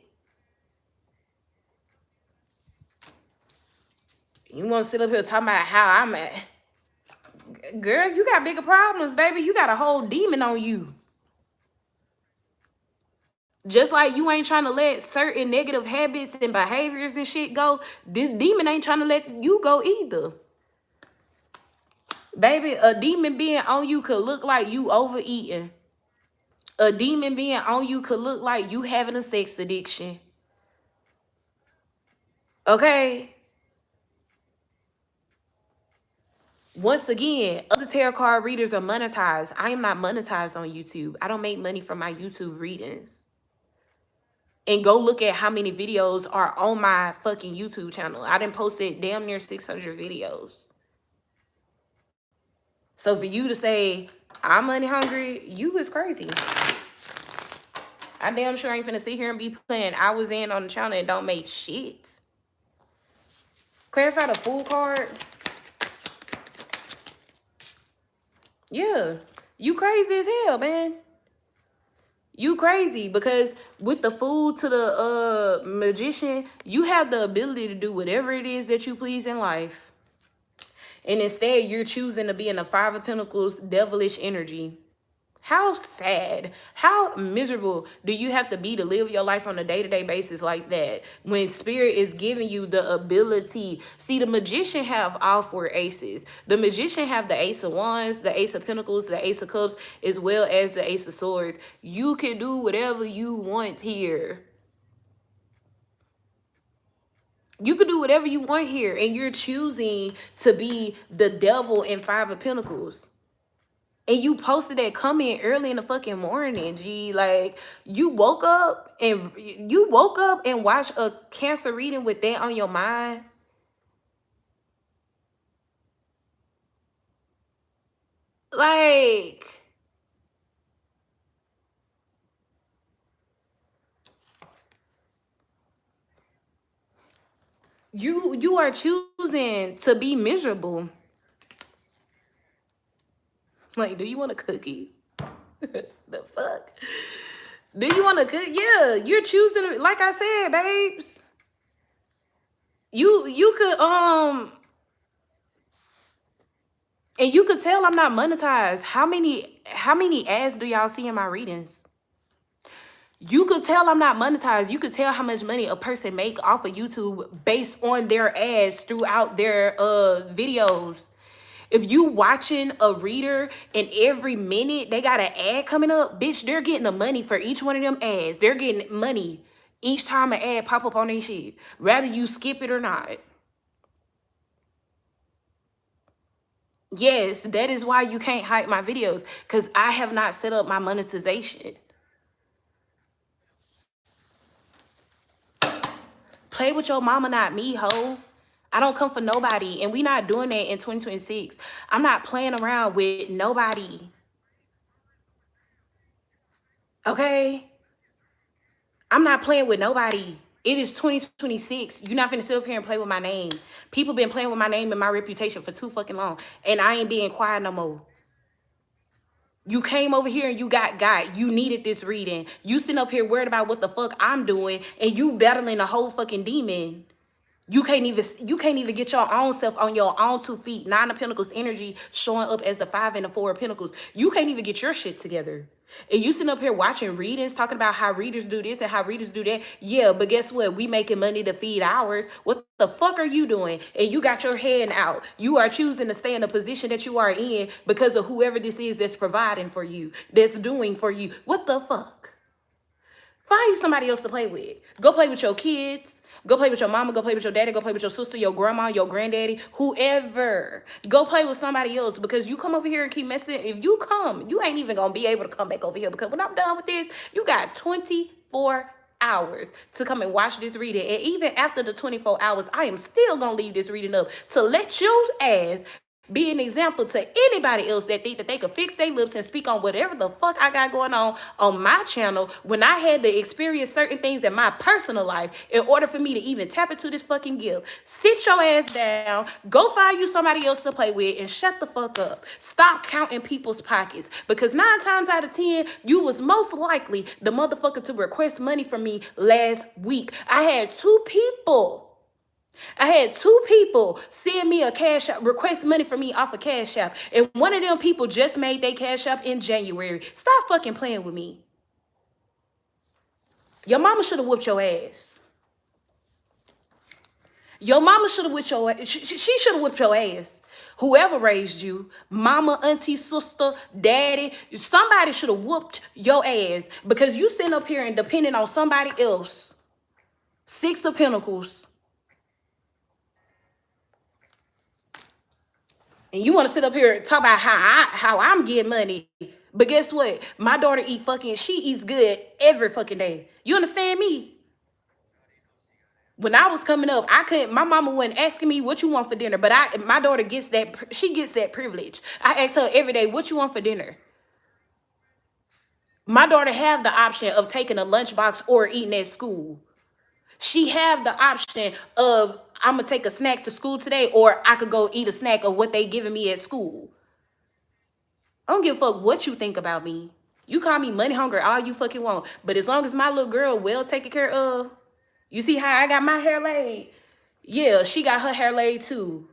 You want to sit up here talking about how I'm at? Girl, you got bigger problems, baby. You got a whole demon on you. Just like you ain't trying to let certain negative habits and behaviors and shit go, this demon ain't trying to let you go either. Baby, a demon being on you could look like you overeating. A demon being on you could look like you having a sex addiction. Okay? Once again, other tarot card readers are monetized. I am not monetized on YouTube. I don't make money from my YouTube readings. And go look at how many videos are on my fucking YouTube channel. I done posted damn near 600 videos. So for you to say, I'm money hungry, you is crazy. I damn sure ain't finna sit here and be playing hours in on the channel and don't make shit. Clarify the Fool card. Yeah. You crazy as hell, man. You crazy because with the food to the magician, you have the ability to do whatever it is that you please in life. And instead you're choosing to be in the Five of Pentacles devilish energy. How sad, how miserable do you have to be to live your life on a day-to-day basis like that when spirit is giving you the ability? See, the magician have all four aces. The magician have the ace of wands, the ace of pentacles, the ace of cups, as well as the ace of swords. You can do whatever you want here. You can do whatever you want here, and you're choosing to be the devil in Five of Pentacles. And you posted that comment early in the fucking morning, G. Like, you woke up and watched a cancer reading with that on your mind. Like, you are choosing to be miserable. Like, do you want a cookie? The fuck? Do you want to cook? Yeah, you're choosing. Like I said, babes. You could and you could tell I'm not monetized. How many ads do y'all see in my readings? You could tell I'm not monetized. You could tell how much money a person make off of YouTube based on their ads throughout their videos. If you watching a reader and every minute they got an ad coming up, bitch, they're getting the money for each one of them ads. They're getting money each time an ad pop up on their shit, whether you skip it or not. Yes, that is why you can't hide my videos, because I have not set up my monetization. Play with your mama, not me, ho. I don't come for nobody, and we not doing that in 2026. I'm not playing around with nobody. Okay? I'm not playing with nobody. It is 2026. You're not finna sit up here and play with my name. People been playing with my name and my reputation for too fucking long, and I ain't being quiet no more. You came over here and you got. You needed this reading. You sitting up here worried about what the fuck I'm doing, and you battling a whole fucking demon. You can't even get your own self on your own 2 feet. Nine of Pentacles energy showing up as the Five and the Four of Pentacles. You can't even get your shit together. And you sitting up here watching readings, talking about how readers do this and how readers do that. Yeah, but guess what? We making money to feed ours. What the fuck are you doing? And you got your hand out. You are choosing to stay in the position that you are in because of whoever this is that's providing for you, that's doing for you. What the fuck? Find you somebody else to play with. Go play with your kids. Go play with your mama. Go play with your daddy. Go play with your sister, your grandma, your granddaddy, whoever. Go play with somebody else, because you come over here and keep messing. If you come, you ain't even going to be able to come back over here, because when I'm done with this, you got 24 hours to come and watch this reading. And even after the 24 hours, I am still going to leave this reading up to let your ass be an example to anybody else that think that they could fix their lips and speak on whatever the fuck I got going on my channel, when I had to experience certain things in my personal life in order for me to even tap into this fucking gift. Sit your ass down, go find you somebody else to play with, and shut the fuck up. Stop counting people's pockets, because 9 times out of 10, you was most likely the motherfucker to request money from me last week. I had two people send me a cash app, request money from me off a cash app. And one of them people just made their cash app in January. Stop fucking playing with me. Your mama should have whooped your ass. Your mama should have whipped your ass. She should have whipped your ass. Whoever raised you, mama, auntie, sister, daddy, somebody should have whooped your ass, because you sitting up here and depending on somebody else. 6 of Pentacles. And you want to sit up here and talk about how I'm getting money. But guess what? My daughter she eats good every fucking day. You understand me? When I was coming up, my mama wasn't asking me what you want for dinner, but my daughter gets that privilege. I ask her every day, what you want for dinner? My daughter have the option of taking a lunchbox or eating at school. She have the option of, I'm gonna take a snack to school today, or I could go eat a snack of what they giving me at school. I don't give a fuck what you think about me. You call me money hungry all you fucking want. But as long as my little girl well taken care of, you see how I got my hair laid? Yeah, she got her hair laid too.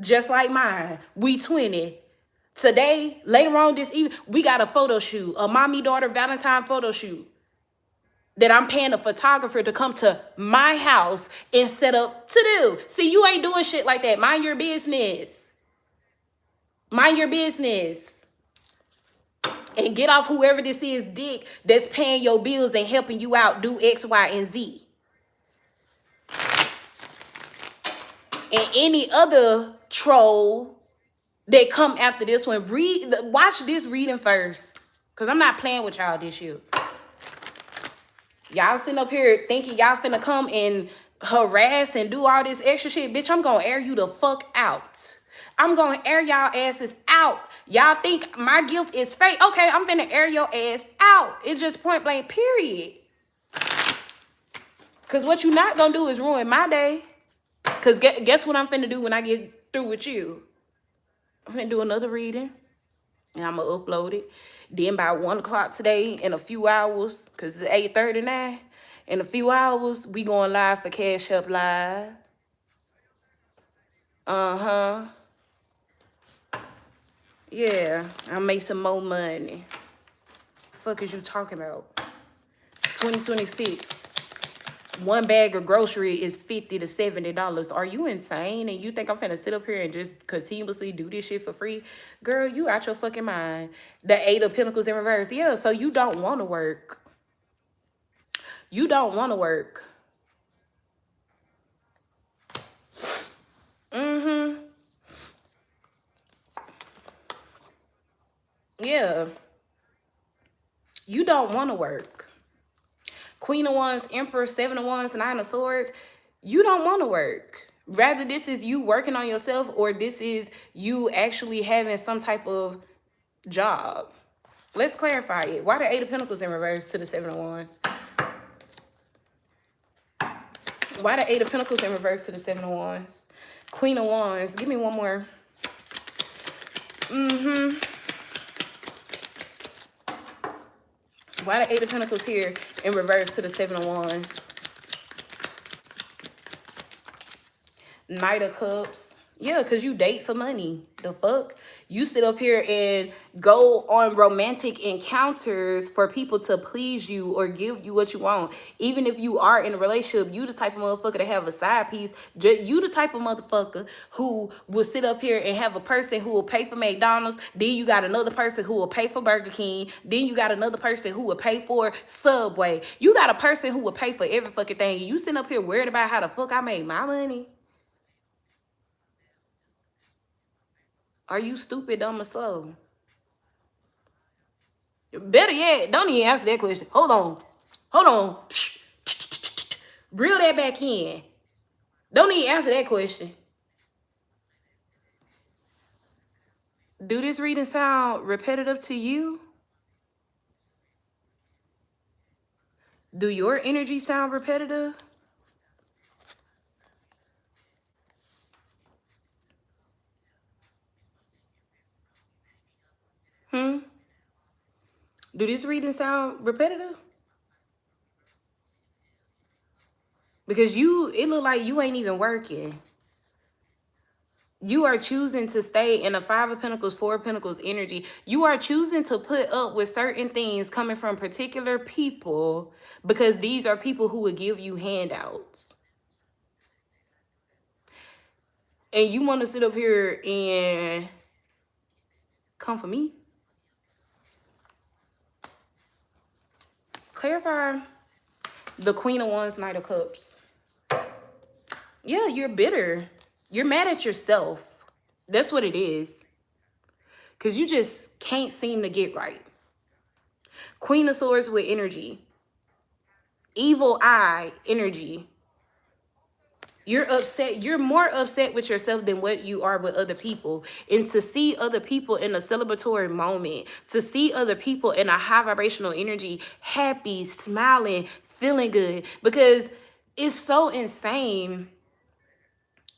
Just like mine. We 20. Today, later on this evening, we got a photo shoot, a mommy-daughter Valentine photo shoot that I'm paying a photographer to come to my house and set up to do. See, you ain't doing shit like that. Mind your business. Mind your business. And get off whoever this is dick that's paying your bills and helping you out do X, Y, and Z. And any other troll that come after this one, watch this reading first. Because I'm not playing with y'all this year. Y'all sitting up here thinking y'all finna come and harass and do all this extra shit. Bitch, I'm gonna air you the fuck out. I'm gonna air y'all asses out. Y'all think my gift is fake. Okay, I'm finna air your ass out. It's just point blank, period. Because what you not gonna do is ruin my day. Because guess what I'm finna do when I get through with you? I'm finna do another reading. And I'm gonna upload it. Then by 1 o'clock today, in a few hours, because it's 8:39, in a few hours, we going live for Cash Up Live. Uh-huh. Yeah, I'll make some more money. Fuck is you talking about? 2026. One bag of grocery is $50 to $70. Are you insane? And you think I'm finna sit up here and just continuously do this shit for free? Girl, you out your fucking mind. The 8 of Pentacles in reverse. Yeah, so you don't want to work. You don't want to work. Yeah. You don't want to work. Queen of Wands, Emperor, 7 of Wands, 9 of Swords. You don't want to work. Rather, this is you working on yourself, or this is you actually having some type of job. Let's clarify it. Why the 8 of Pentacles in reverse to the 7 of Wands? Why the 8 of Pentacles in reverse to the 7 of Wands? Queen of Wands. Give me one more. Why the 8 of Pentacles here in reverse to the 7 of Wands? Knight of Cups. Yeah, because you date for money. The fuck? You sit up here and go on romantic encounters for people to please you or give you what you want. Even if you are in a relationship, you the type of motherfucker to have a side piece. You the type of motherfucker who will sit up here and have a person who will pay for McDonald's. Then you got another person who will pay for Burger King. Then you got another person who will pay for Subway. You got a person who will pay for every fucking thing. You sitting up here worried about how the fuck I made my money? Are you stupid, dumb, or slow? Better yet, don't even answer that question. Hold on. Hold on. Reel that back in. Don't even answer that question. Do this reading sound repetitive to you? Do your energy sound repetitive? Do this reading sound repetitive? Because it look like you ain't even working. You are choosing to stay in the 5 of Pentacles, 4 of Pentacles energy. You are choosing to put up with certain things coming from particular people because these are people who would give you handouts. And you want to sit up here and come for me? Clarify the Queen of Wands, Knight of Cups. Yeah, you're bitter. You're mad at yourself. That's what it is. Because you just can't seem to get right. Queen of Swords with energy. Evil eye energy. You're upset. You're more upset with yourself than what you are with other people. And to see other people in a celebratory moment, to see other people in a high vibrational energy, happy, smiling, feeling good, because it's so insane.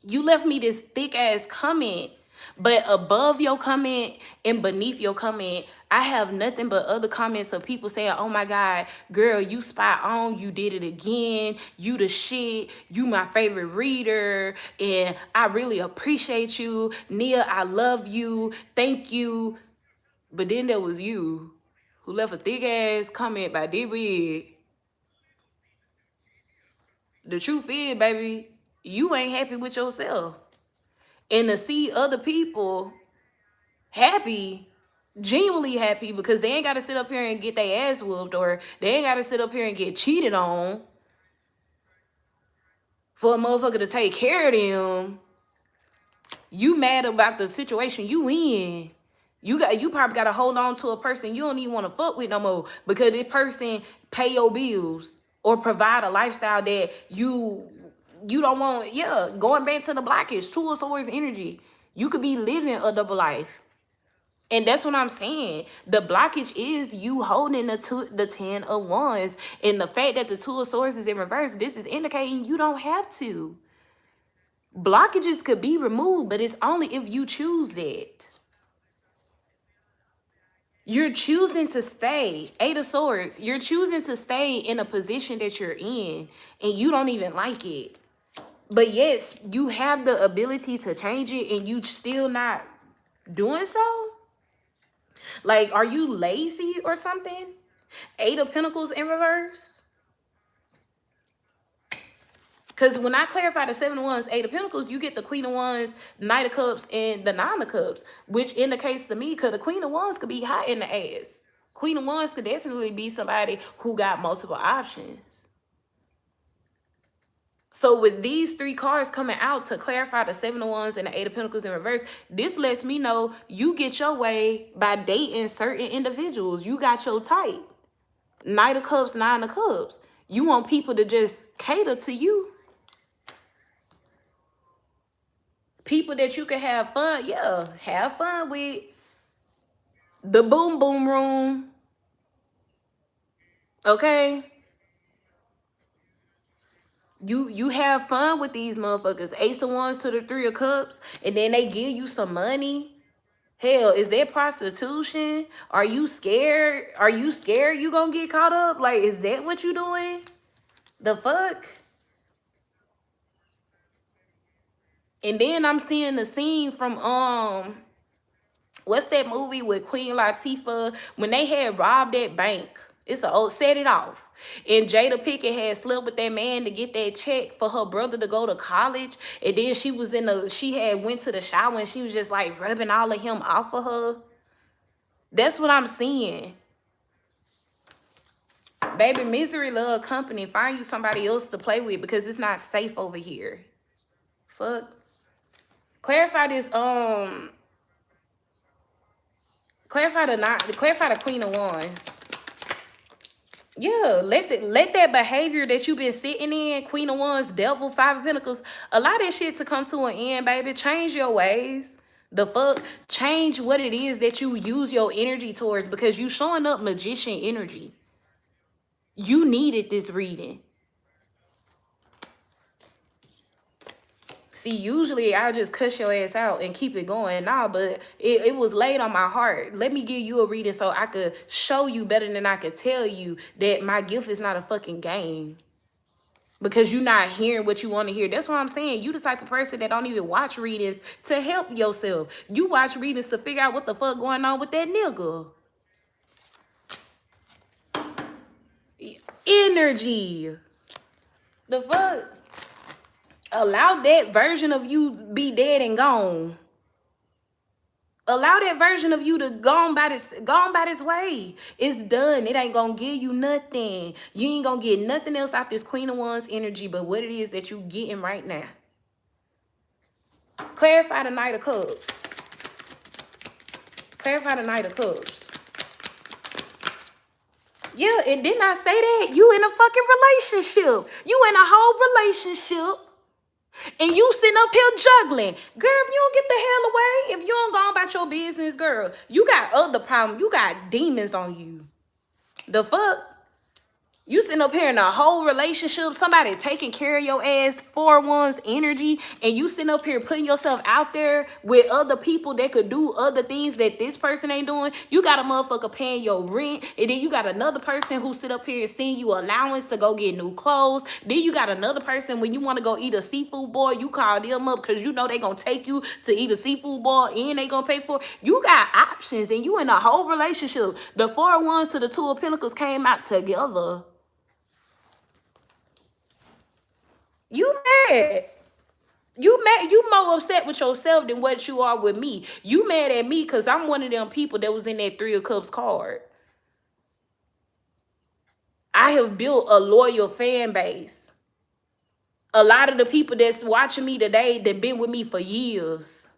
You left me this thick ass comment But above your comment and beneath your comment, I have nothing but other comments of people saying, oh my God, girl, you spot on. You did it again. You the shit. You my favorite reader. And I really appreciate you. Nia, I love you. Thank you. But then there was you who left a thick ass comment by Z1y. The truth is, baby, you ain't happy with yourself. And to see other people happy, genuinely happy, because they ain't got to sit up here and get their ass whooped, or they ain't got to sit up here and get cheated on for a motherfucker to take care of them. You mad about the situation you in. You probably got to hold on to a person you don't even want to fuck with no more because this person pay your bills or provide a lifestyle that you don't want. Yeah, going back to the blockage, Two of Swords energy. You could be living a double life. And that's what I'm saying. The blockage is you holding the 10 of Wands. And the fact that the Two of Swords is in reverse, this is indicating you don't have to. Blockages could be removed, but it's only if you choose that. You're choosing to stay. Eight of Swords. You're choosing to stay in a position that you're in, and you don't even like it. But yes, you have the ability to change it, and you still not doing so. Like, are you lazy or something? Eight of Pentacles in reverse. Because when I clarify the Seven of Wands, Eight of Pentacles, you get the Queen of Wands, Knight of Cups, and the Nine of Cups, which indicates to me, because the Queen of Wands could be hot in the ass. Queen of Wands could definitely be somebody who got multiple options. So with these three cards coming out to clarify the Seven of Wands and the Eight of Pentacles in reverse, this lets me know you get your way by dating certain individuals. You got your type. Knight of Cups, Nine of Cups. You want people to just cater to you. People that you can have fun, yeah, have fun with. The boom boom room. Okay? You have fun with these motherfuckers. Ace of Wands to the Three of Cups, and then they give you some money. Hell, is that prostitution? Are you scared? Are you scared you gonna get caught up? Like, is that what you doing? The fuck? And then I'm seeing the scene from what's that movie with Queen Latifah when they had robbed that bank? It's a old Set It Off. And Jada Pinkett had slept with that man to get that check for her brother to go to college. And then she had went to the shower and she was just like rubbing all of him off of her. That's what I'm seeing. Baby, misery love company. Find you somebody else to play with because it's not safe over here. Fuck. Clarify this, clarify the Queen of Wands. Yeah, let that behavior that you've been sitting in, Queen of Wands, Devil, Five of Pentacles, allow that shit to come to an end, baby. Change your ways. The fuck? Change what it is that you use your energy towards, because you showing up magician energy. You needed this reading. See, usually I just cuss your ass out and keep it going. Nah, but it was laid on my heart. Let me give you a reading so I could show you better than I could tell you that my gift is not a fucking game. Because you're not hearing what you want to hear. That's what I'm saying. You the type of person that don't even watch readings to help yourself. You watch readings to figure out what the fuck going on with that nigga. Energy. The fuck? Allow that version of you be dead and gone. Allow that version of you to go on by this way. It's done. It ain't gonna give you nothing. You ain't gonna get nothing else out this Queen of Wands energy but what it is that you getting right now. Clarify the Knight of Cups. Clarify the Knight of Cups. Yeah, and didn't I say that? You in a fucking relationship. You in a whole relationship. And you sitting up here juggling. Girl, if you don't get the hell away, if you don't go about your business, girl, you got other problems. You got demons on you. The fuck? You sitting up here in a whole relationship, somebody taking care of your ass, 4-1's energy, and you sitting up here putting yourself out there with other people that could do other things that this person ain't doing. You got a motherfucker paying your rent, and then you got another person who sit up here and send you allowance to go get new clothes. Then you got another person when you want to go eat a seafood boil, you call them up because you know they gonna take you to eat a seafood boil and they gonna pay for it. You got options, and you in a whole relationship. The 4-1s to the 2 of Pentacles came out together. You mad. You mad. You more upset with yourself than what you are with me. You mad at me because I'm one of them people that was in that 3 of Cups card. I have built a loyal fan base. A lot of the people that's watching me today, that been with me for years.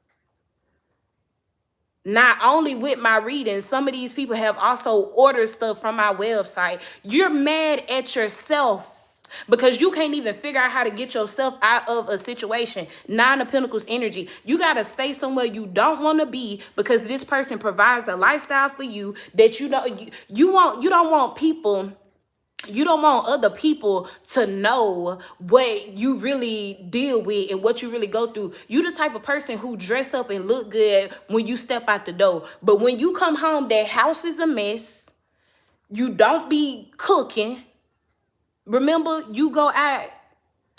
Not only with my readings, some of these people have also ordered stuff from my website. You're mad at yourself because you can't even figure out how to get yourself out of a situation. 9 of Pentacles energy. You got to stay somewhere you don't want to be because this person provides a lifestyle for you that you don't, you don't want people. You don't want other people to know what you really deal with and what you really go through. You the type of person who dress up and look good when you step out the door. But when you come home, that house is a mess. You don't be cooking. Remember, you go out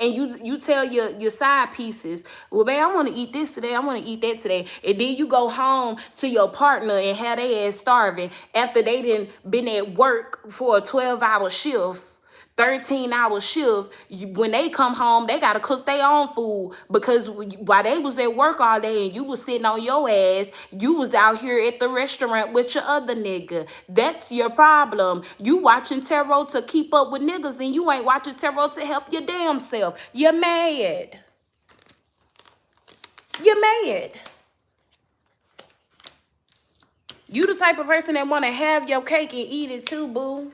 and you tell your side pieces, well, babe, I want to eat this today. I want to eat that today. And then you go home to your partner and have their ass starving after they done been at work for a 12-hour shift. 13-hour shift. When they come home, they gotta cook their own food because while they was at work all day and you was sitting on your ass, you was out here at the restaurant with your other nigga. That's your problem. You watching tarot to keep up with niggas and you ain't watching tarot to help your damn self. You're mad. You're mad. You the type of person that want to have your cake and eat it too, boo.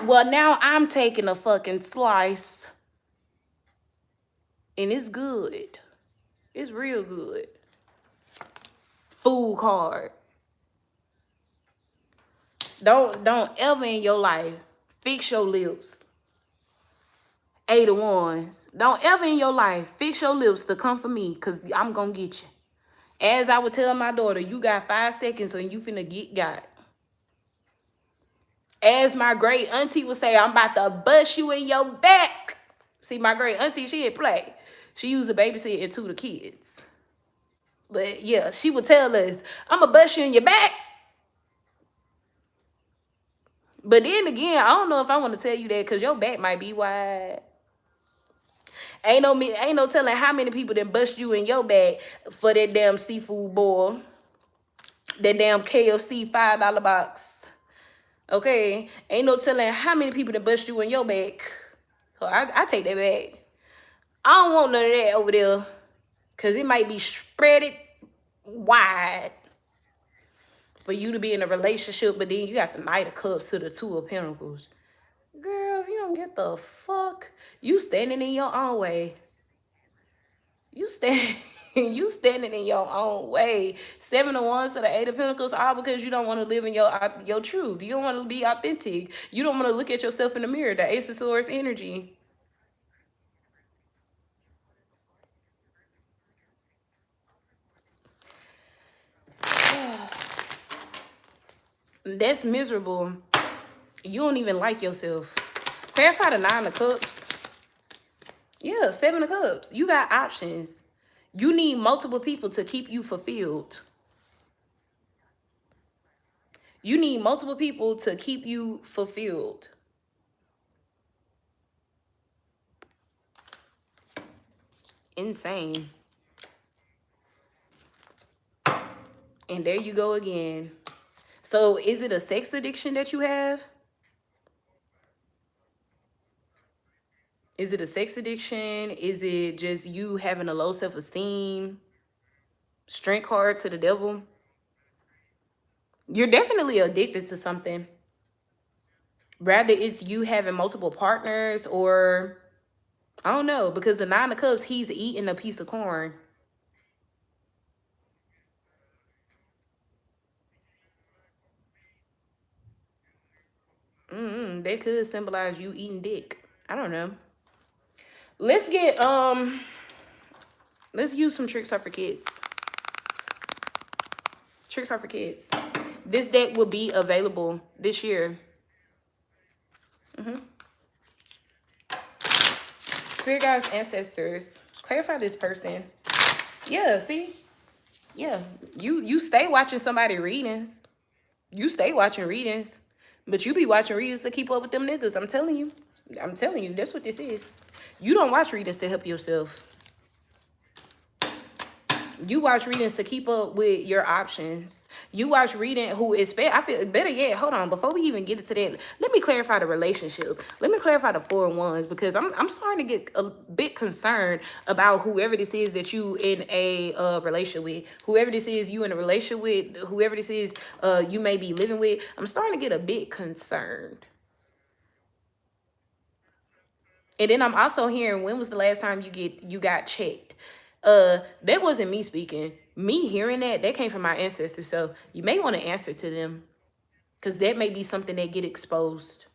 Well, now I'm taking a fucking slice. And it's good. It's real good. Food card. Don't ever in your life fix your lips. 8 of Wands. Don't ever in your life fix your lips to come for me because I'm going to get you. As I would tell my daughter, you got 5 seconds and you finna get got. As my great auntie would say, I'm about to bust you in your back. See, my great auntie, she didn't play. She used to babysit and tutor kids. But yeah, she would tell us, I'm going to bust you in your back. But then again, I don't know if I want to tell you that because your back might be wide. Ain't no telling how many people that bust you in your back for that damn seafood boil. That damn KFC $5 box. Okay? Ain't no telling how many people that bust you in your back. So I take that back. I don't want none of that over there. Because it might be spread it wide for you to be in a relationship, but then you got the Knight of Cups to the 2 of Pentacles. Girl, if you don't get the fuck, you standing in your own way. You standing in your own way. 7 of Wands to the 8 of Pentacles, all because you don't want to live in your truth. You don't want to be authentic. You don't want to look at yourself in the mirror. The Ace of Swords energy. That's miserable. You don't even like yourself. Clarify the 9 of Cups. Yeah, 7 of Cups. You got options. You need multiple people to keep you fulfilled. You need multiple people to keep you fulfilled. Insane. And there you go again. So is it a sex addiction that you have? Is it a sex addiction? Is it just you having a low self-esteem? Strength card to the devil? You're definitely addicted to something. Rather it's you having multiple partners or, I don't know, because the 9 of Cups, he's eating a piece of corn. That could symbolize you eating dick. I don't know. Let's get let's use some tricks are for kids. Tricks are for kids. This deck will be available this year. Spirit guides, ancestors. Clarify this person. Yeah, see? Yeah. You stay watching somebody readings. You stay watching readings. But you be watching readings to keep up with them niggas. I'm telling you. I'm telling you. That's what this is. You don't watch readings to help yourself. You watch readings to keep up with your options. You watch reading who is I feel better yet. Hold on, before we even get into that, let me clarify the relationship. Let me clarify the 4 and 1s, because I'm starting to get a bit concerned about whoever this is that you in a relationship with, whoever this is you in a relationship with, whoever this is you may be living with. I'm starting to get a bit concerned. And then I'm also hearing, when was the last time you got checked? That wasn't me speaking. Me hearing that came from my ancestors. So you may want to answer to them, because that may be something that get exposed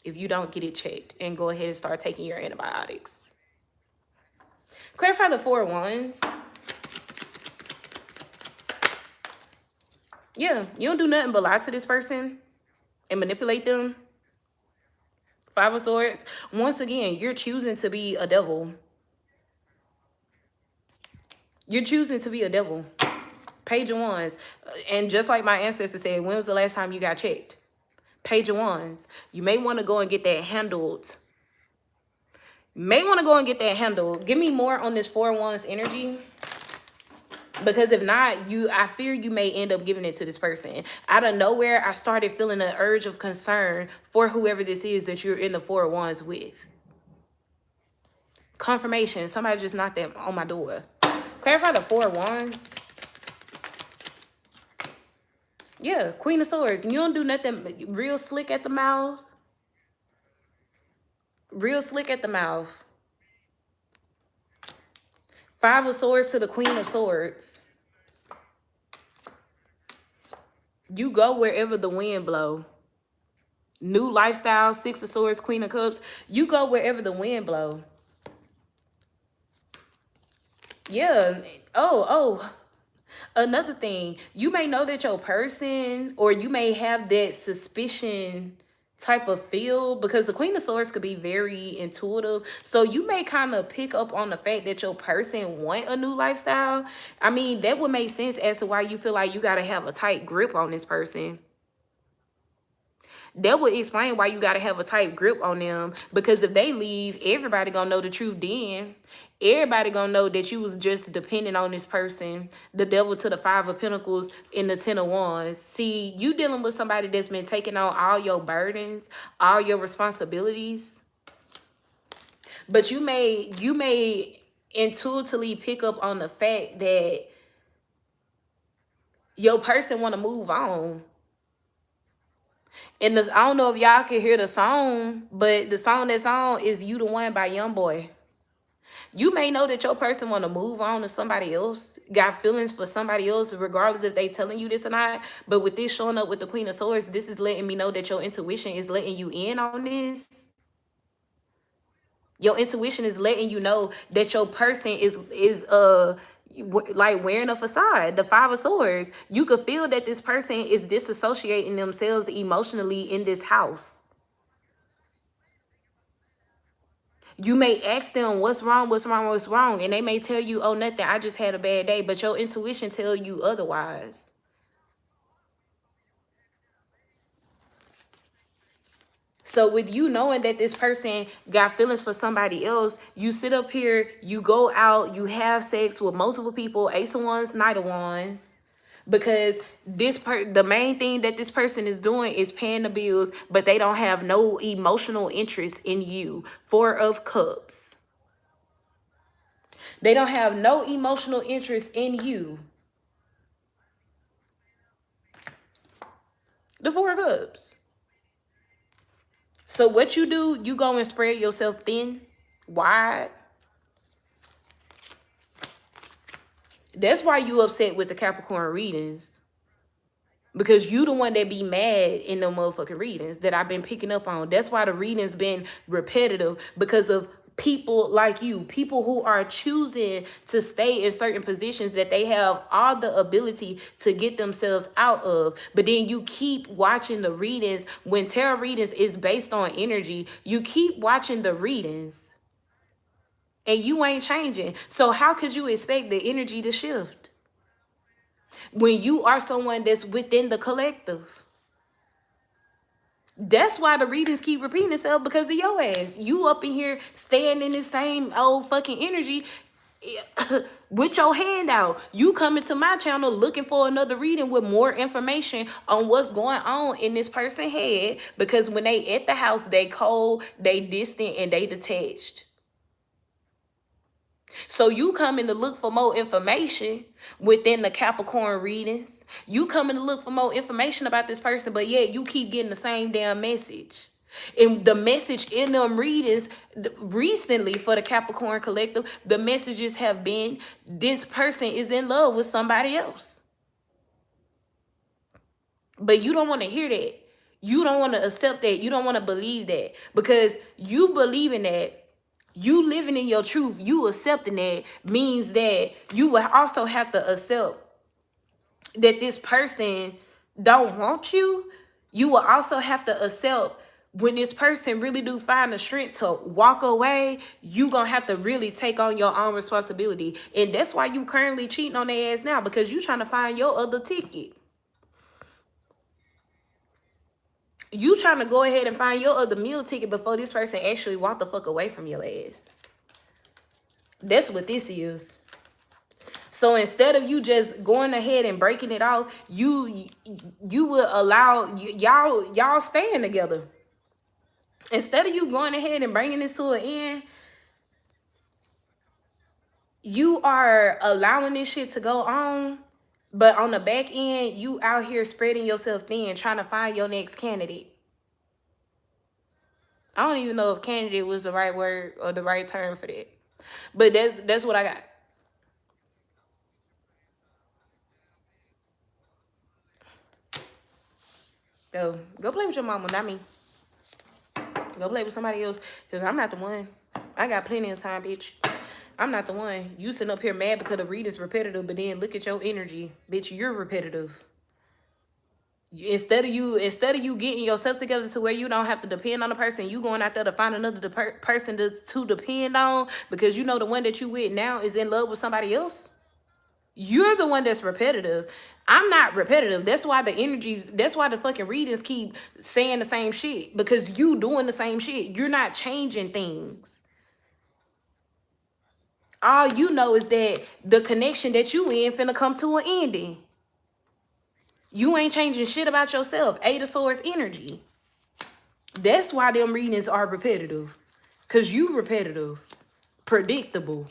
if you don't get it checked and go ahead and start taking your antibiotics. Clarify the 4 wands. Yeah, you don't do nothing but lie to this person and manipulate them. 5 of Swords. Once again, you're choosing to be a devil. You're choosing to be a devil. Page of Wands. And just like my ancestor said, when was the last time you got checked? Page of Wands. You may want to go and get that handled. May want to go and get that handled. Give me more on this 4 Wands energy. Because if not, I fear you may end up giving it to this person. Out of nowhere, I started feeling an urge of concern for whoever this is that you're in the 4 Wands with. Confirmation. Somebody just knocked them on my door. Clarify the 4 Wands. Yeah, Queen of Swords. You don't do nothing real slick at the mouth. Real slick at the mouth. 5 of Swords to the Queen of Swords. You go wherever the wind blow. New lifestyle, 6 of Swords, Queen of Cups. You go wherever the wind blow. Yeah. Oh. Another thing, you may know that your person, or you may have that suspicion type of feel, because the Queen of Swords could be very intuitive. So you may kind of pick up on the fact that your person want a new lifestyle. I mean, that would make sense as to why you feel like you got to have a tight grip on this person. That would explain why you got to have a tight grip on them, because if they leave, everybody gonna know the truth then. Everybody gonna know that you was just dependent on this person. The Devil to the 5 of Pentacles and the 10 of Wands. See, you dealing with somebody that's been taking on all your burdens, all your responsibilities. But you may intuitively pick up on the fact that your person want to move on. And this, I don't know if y'all can hear the song, but the song that's on is You the One by Youngboy. You may know that your person want to move on to somebody else, got feelings for somebody else, regardless if they telling you this or not. But with this showing up with the Queen of Swords, this is letting me know that your intuition is letting you in on this. Your intuition is letting you know that your person is like wearing a facade. The 5 of Swords. You could feel that this person is disassociating themselves emotionally in this house. You may ask them, what's wrong, what's wrong, what's wrong? And they may tell you, oh, nothing, I just had a bad day. But your intuition tell you otherwise. So with you knowing that this person got feelings for somebody else, you sit up here, you go out, you have sex with multiple people, Ace of Wands, Knight of Wands. Because the main thing that this person is doing is paying the bills, but they don't have no emotional interest in you. 4 of Cups. They don't have no emotional interest in you. The 4 of Cups. So what you do, you go and spread yourself thin, wide. That's why you upset with the Capricorn readings. because you the one that be mad in the motherfucking readings that I've been picking up on. That's why the readings been repetitive, because of people like you, people who are choosing to stay in certain positions that they have all the ability to get themselves out of. But then you keep watching the readings. When tarot readings is based on energy, you keep watching the readings and you ain't changing. So how could you expect the energy to shift when you are someone that's within the collective? That's why the readings keep repeating itself, because of your ass. You up in here staying in the same old fucking energy with your hand out. You coming to my channel looking for another reading with more information on what's going on in this person's head, because when they at the house, they cold, they distant, and they detached. So you coming to look for more information within the Capricorn readings. You coming to look for more information about this person, but yet you keep getting the same damn message. And the message in them readings recently for the Capricorn collective, the messages have been, this person is in love with somebody else. But you don't want to hear that. You don't want to accept that. You don't want to believe that, because you believing that, you living in your truth, you accepting that, means that you will also have to accept that this person don't want you. You will also have to accept when this person really do find the strength to walk away, you gonna have to really take on your own responsibility. And that's why you currently cheating on their ass now, because you trying to find your other ticket. You trying to go ahead and find your other meal ticket before this person actually walk the fuck away from your ass. That's what this is. So instead of you just going ahead and breaking it off, you will allow y'all staying together. Instead of you going ahead and bringing this to an end, you are allowing this shit to go on. But on the back end, you out here spreading yourself thin, trying to find your next candidate. I don't even know if candidate was the right word or the right term for that. But that's what I got. Go play with your mama, not me. Go play with somebody else, because I'm not the one. I got plenty of time, bitch. I'm not the one. You sitting up here mad because the read is repetitive, but then look at your energy. Bitch, you're repetitive. Instead of you getting yourself together to where you don't have to depend on a person, you going out there to find another person to depend on, because you know the one that you with now is in love with somebody else. You're the one that's repetitive. I'm not repetitive. That's why the fucking readings keep saying the same shit, because you doing the same shit. You're not changing things. All you know is that the connection that you in finna come to an ending. You ain't changing shit about yourself. Eight of Swords energy. That's why them readings are repetitive. Because you repetitive. Predictable.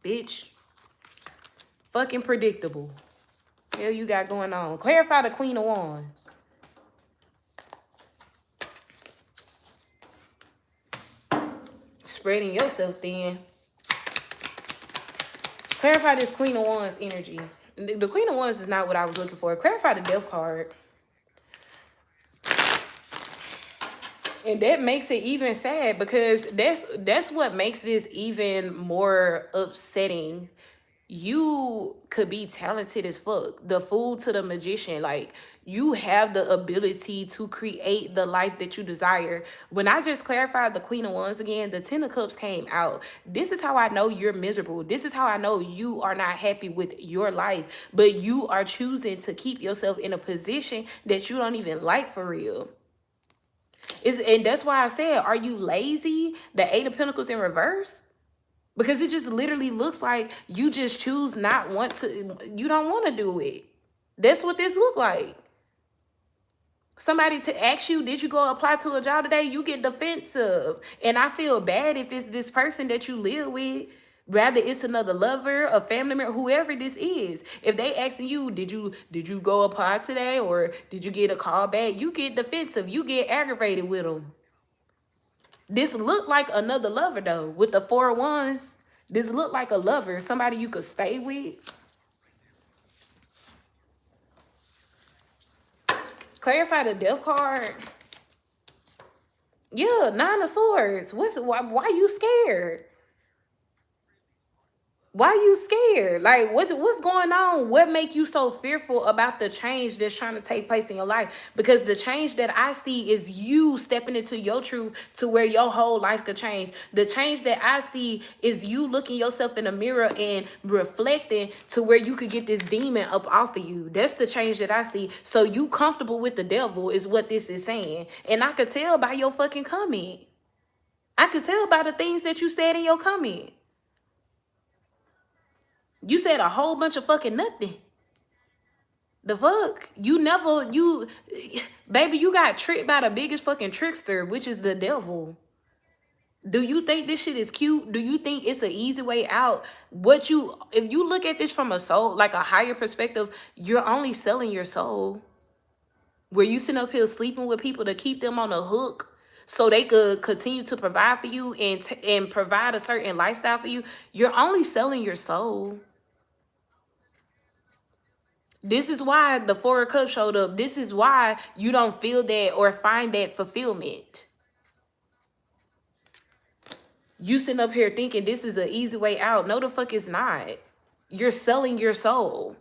Bitch. Fucking predictable. Hell you got going on. Clarify the Queen of Wands. Spreading yourself thin. Clarify this Queen of Wands energy. The Queen of Wands is not what I was looking for. Clarify the Death card. And that makes it even sad, because that's what makes this even more upsetting. You could be talented as fuck. The Fool to the Magician. Like, you have the ability to create the life that you desire. When I just clarified the Queen of Wands again, the Ten of Cups came out. This is how I know you're miserable. This is how I know you are not happy with your life. But you are choosing to keep yourself in a position that you don't even like for real. And that's why I said, are you lazy? The Eight of Pentacles in reverse? Because it just literally looks like you just choose not want to. You don't want to do it. That's what this look like. Somebody to ask you, did you go apply to a job today? You get defensive. And I feel bad if it's this person that you live with. Rather it's another lover, a family member, whoever this is. If they asking you, did you go apply today, or did you get a call back? You get defensive. You get aggravated with them. This look like another lover though. With the Four of Wands, this look like a lover, somebody you could stay with. Clarify the death card. Yeah, 9 of Swords. Why you scared? Why you scared? Like, what's going on? What make you so fearful about the change that's trying to take place in your life? Because the change that I see is you stepping into your truth to where your whole life could change. The change that I see is you looking yourself in the mirror and reflecting to where you could get this demon up off of you. That's the change that I see. So you comfortable with the devil is what this is saying. And I could tell by your fucking comment. I could tell by the things that you said in your comment. You said a whole bunch of fucking nothing. The fuck? Baby, you got tricked by the biggest fucking trickster, which is the devil. Do you think this shit is cute? Do you think it's an easy way out? If you look at this from a soul, like a higher perspective, you're only selling your soul. Where you sitting up here sleeping with people to keep them on a hook so they could continue to provide for you and provide a certain lifestyle for you, you're only selling your soul. This is why the Four of Cups showed up. This is why you don't feel that or find that fulfillment. You sitting up here thinking this is an easy way out. No, the fuck it's not. You're selling your soul,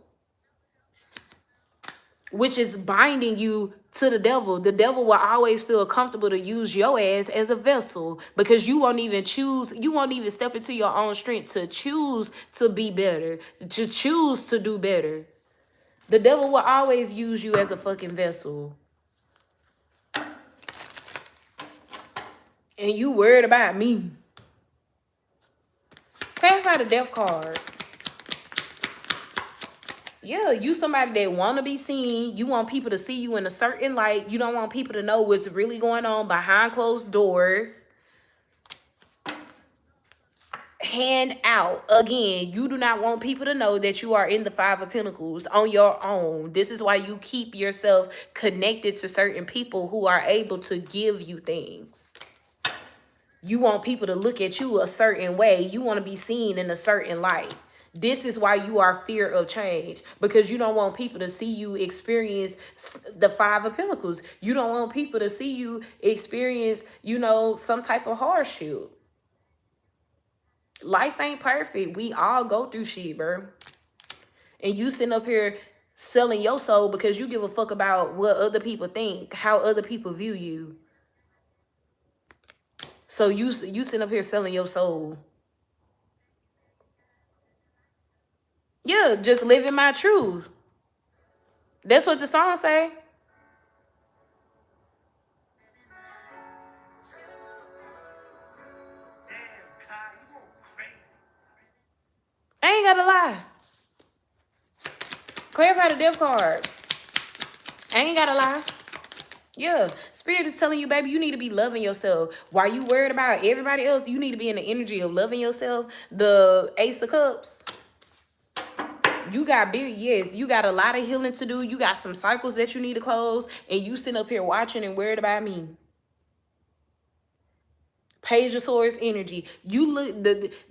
which is binding you to the devil. The devil will always feel comfortable to use your ass as a vessel because you won't even step into your own strength to choose to be better, to choose to do better. The devil will always use you as a fucking vessel. And you worried about me. Clarify the death card. Yeah, you somebody that want to be seen. You want people to see you in a certain light. You don't want people to know what's really going on behind closed doors. Hand out. Again, you do not want people to know that you are in the Five of Pentacles on your own. This is why you keep yourself connected to certain people who are able to give you things. You want people to look at you a certain way. You want to be seen in a certain light. This is why you are fear of change, because you don't want people to see you experience the Five of Pentacles. You don't want people to see you experience, some type of hardship. Life ain't perfect. We all go through shit, bro. And you sitting up here selling your soul because you give a fuck about what other people think, how other people view you. So you sitting up here selling your soul. Yeah, just living my truth. That's what the song say. I ain't gotta lie. Clarify the death card. I ain't gotta lie. Yeah, Spirit is telling you, baby, you need to be loving yourself. While you worried about everybody else, you need to be in the energy of loving yourself. The Ace of Cups. You got you got a lot of healing to do. You got some cycles that you need to close. And you sitting up here watching and worried about me. Page of Swords energy.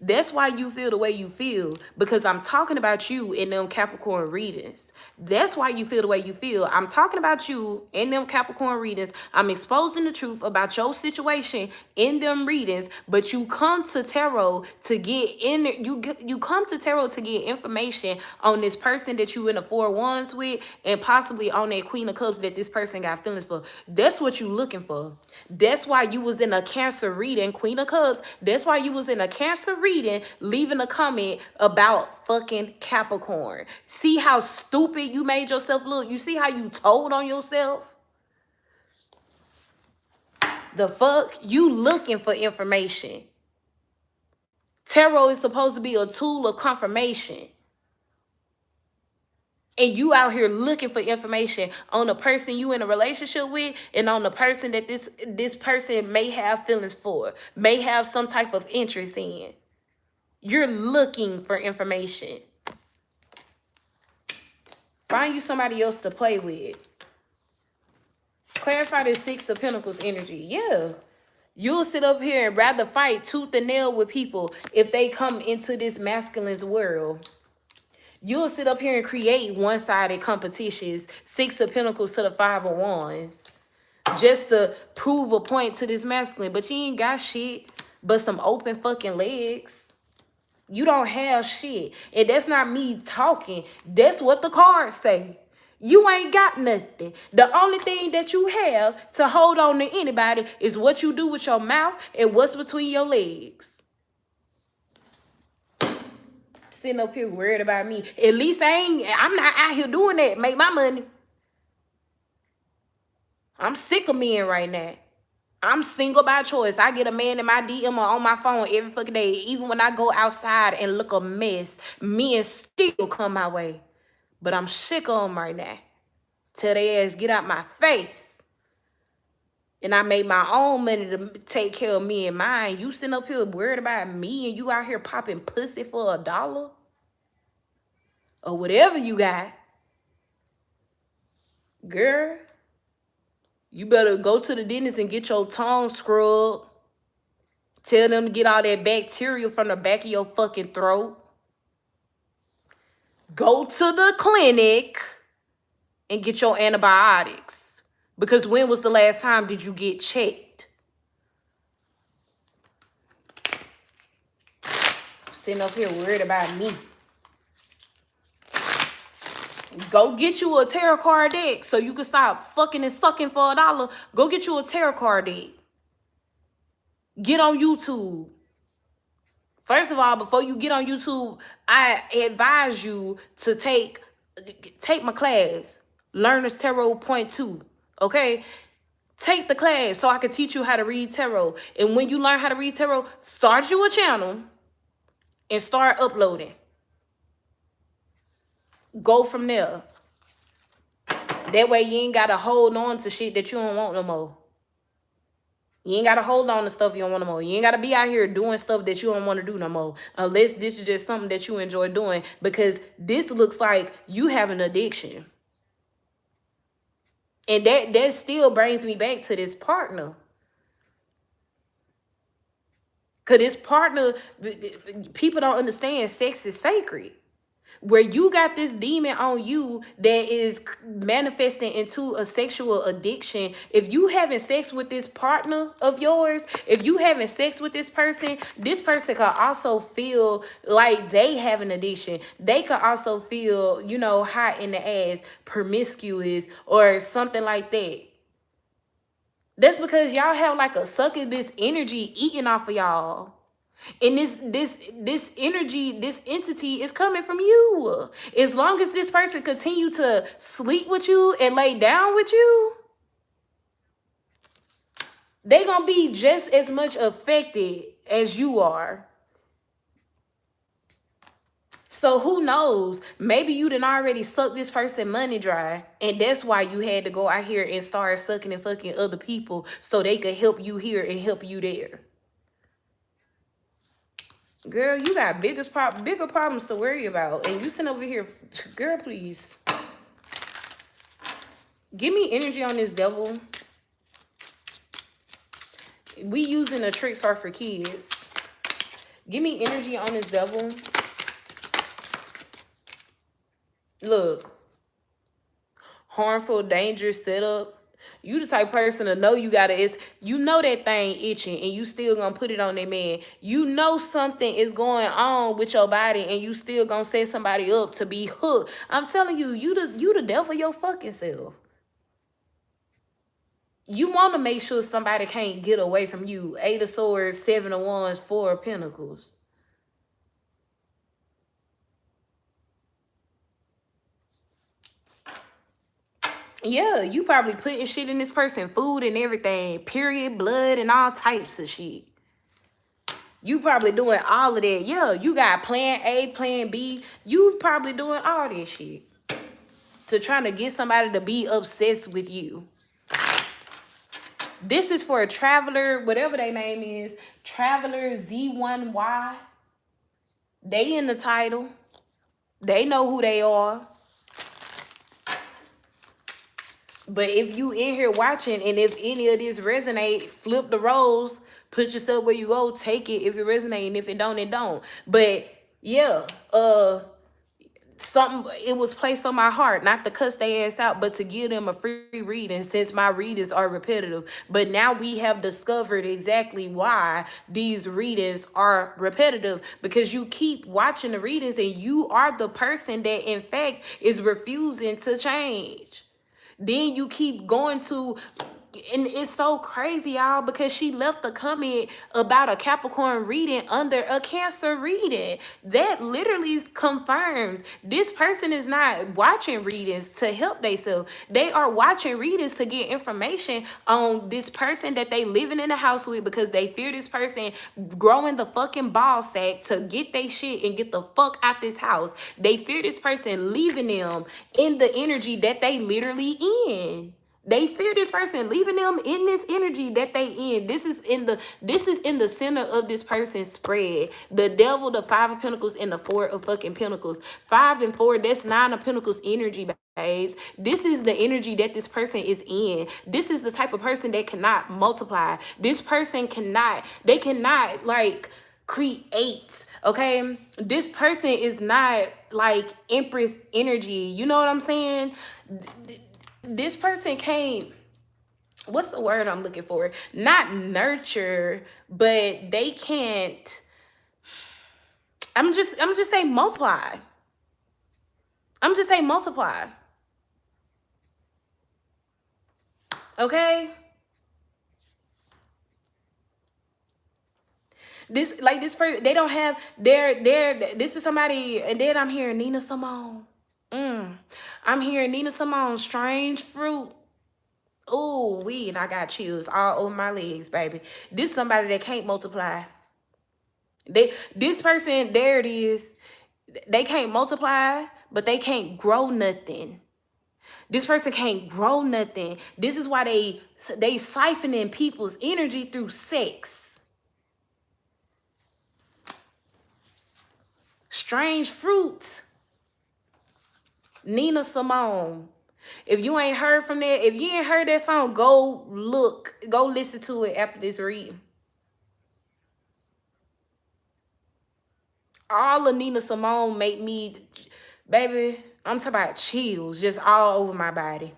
That's why you feel the way you feel, because I'm talking about you in them Capricorn readings. That's why you feel the way you feel. I'm talking about you in them Capricorn readings. I'm exposing the truth about your situation in them readings, but you come to tarot to get you come to tarot to get information on this person that you in the Four of Wands with, and possibly on that Queen of Cups that this person got feelings for. That's what you looking for. That's why you was in a Cancer reading, Queen of Cups. That's why you was in a Cancer reading, leaving a comment about fucking Capricorn. See how stupid you made yourself look? You see how you told on yourself? The fuck? You looking for information. Tarot is supposed to be a tool of confirmation. And you out here looking for information on the person you in a relationship with, and on the person that this person may have feelings for, may have some type of interest in. You're looking for information. Find you somebody else to play with. Clarify this Six of Pentacles energy. Yeah. You'll sit up here and rather fight tooth and nail with people if they come into this masculine's world. You'll sit up here and create one-sided competitions, 6 of Pentacles to the 5 of Wands, just to prove a point to this masculine. But you ain't got shit but some open fucking legs. You don't have shit. And that's not me talking. That's what the cards say. You ain't got nothing. The only thing that you have to hold on to anybody is what you do with your mouth and what's between your legs. Sitting up here worried about me. At least I'm not out here doing that. Make my money. I'm sick of men right now. I'm single by choice. I get a man in my DM or on my phone every fucking day. Even when I go outside and look a mess, men still come my way. But I'm sick of them right now. Tell their ass, get out my face. And I made my own money to take care of me and mine. You sitting up here worried about me and you out here popping pussy for $1? Or whatever you got. Girl, you better go to the dentist and get your tongue scrubbed. Tell them to get all that bacteria from the back of your fucking throat. Go to the clinic and get your antibiotics. Because when was the last time did you get checked? Sitting up here worried about me. Go get you a tarot card deck so you can stop fucking and sucking for $1. Go get you a tarot card deck. Get on YouTube. First of all, before you get on YouTube, I advise you to take my class, Learner's Tarot Point 2, okay? Take the class so I can teach you how to read tarot. And when you learn how to read tarot, start you a channel and start uploading. Go from there. That way you ain't got to hold on to shit that you don't want no more. You ain't got to hold on to stuff you don't want no more. You ain't got to be out here doing stuff that you don't want to do no more. Unless this is just something that you enjoy doing. Because this looks like you have an addiction. And that still brings me back to this partner. Because this partner, people don't understand sex is sacred. Where you got this demon on you that is manifesting into a sexual addiction. If you having sex with this partner of yours, if you having sex with this person could also feel like they have an addiction. They could also feel, you know, hot in the ass, promiscuous, or something like that. That's because y'all have like a succubus energy eating off of y'all. And this energy, this entity is coming from you. As long as this person continue to sleep with you and lay down with you, they gonna be just as much affected as you are. So who knows? Maybe you done already sucked this person money dry. And that's why you had to go out here and start sucking and fucking other people so they could help you here and help you there. Girl, you got bigger problems to worry about. And you sitting over here, girl, please. Give me energy on this devil. We using the tricks are for kids. Give me energy on this devil. Look. Harmful, dangerous setup. You the type of person to know you you know that thing itching and you still gonna put it on that man. You know something is going on with your body and you still gonna set somebody up to be hooked. I'm telling you, you the devil your fucking self. You want to make sure somebody can't get away from you. 8 of Swords, 7 of Wands, 4 of Pentacles. Yeah, you probably putting shit in this person, food and everything, period, blood, and all types of shit. You probably doing all of that. Yeah, you got plan A, plan B. You probably doing all this shit to trying to get somebody to be obsessed with you. This is for a traveler, whatever their name is, traveler Z1Y. They in the title. They know who they are. But if you in here watching and if any of this resonate, flip the roles, put yourself where you go, take it if it resonate, and if it don't, it don't. But yeah, something, it was placed on my heart not to cuss their ass out, but to give them a free reading, since my readings are repetitive. But now we have discovered exactly why these readings are repetitive, because you keep watching the readings and you are the person that in fact is refusing to change. Then you keep going to, and it's so crazy, y'all, because she left a comment about a Capricorn reading under a Cancer reading. That literally confirms this person is not watching readings to help themselves. They are watching readings to get information on this person that they living in the house with, because they fear this person growing the fucking ball sack to get their shit and get the fuck out this house. They fear this person leaving them in the energy that they literally in. They fear this person leaving them in this energy that they in. This is in the center of this person's spread. The devil, the 5 of Pentacles, and the 4 of fucking Pentacles. 5 and 4, that's 9 of Pentacles energy, babes. This is the energy that this person is in. This is the type of person that cannot multiply. This person cannot, they cannot like create. Okay, this person is not like Empress energy. You know what I'm saying? This person can't, what's the word I'm looking for? Not nurture, but they can't, I'm just saying multiply. I'm just saying multiply. Okay? This, like, this person, they don't have this is somebody, and then I'm hearing Nina Simone. I'm hearing Nina Simone, Strange Fruit. Oh, and I got chills all over my legs, baby. This is somebody that can't multiply. This person, there it is. They can't multiply, but they can't grow nothing. This person can't grow nothing. This is why they siphoning people's energy through sex. Strange Fruit. Nina Simone. If you ain't heard from that, if you ain't heard that song, go listen to it after this reading. All of Nina Simone make me, baby, I'm talking about chills just all over my body.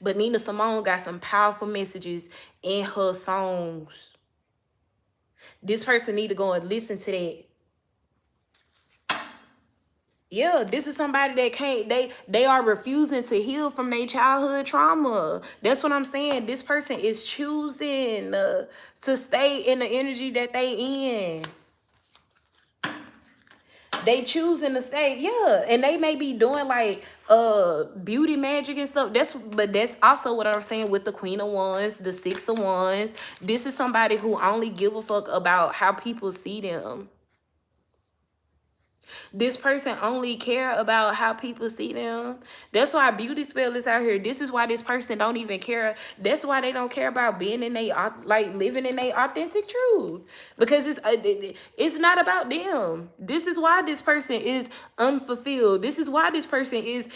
But Nina Simone got some powerful messages in her songs. This person need to go and listen to that. Yeah, this is somebody that can't, they are refusing to heal from their childhood trauma. That's what I'm saying. This person is choosing to stay in the energy that they in. They choosing to stay, yeah. And they may be doing like beauty magic and stuff. But that's also what I'm saying with the Queen of Wands, the 6 of Wands. This is somebody who only give a fuck about how people see them. This person only care about how people see them. That's why beauty spell is out here. This is why this person don't even care. That's why they don't care about being in living in their authentic truth. Because it's not about them. This is why this person is unfulfilled. This is why this person is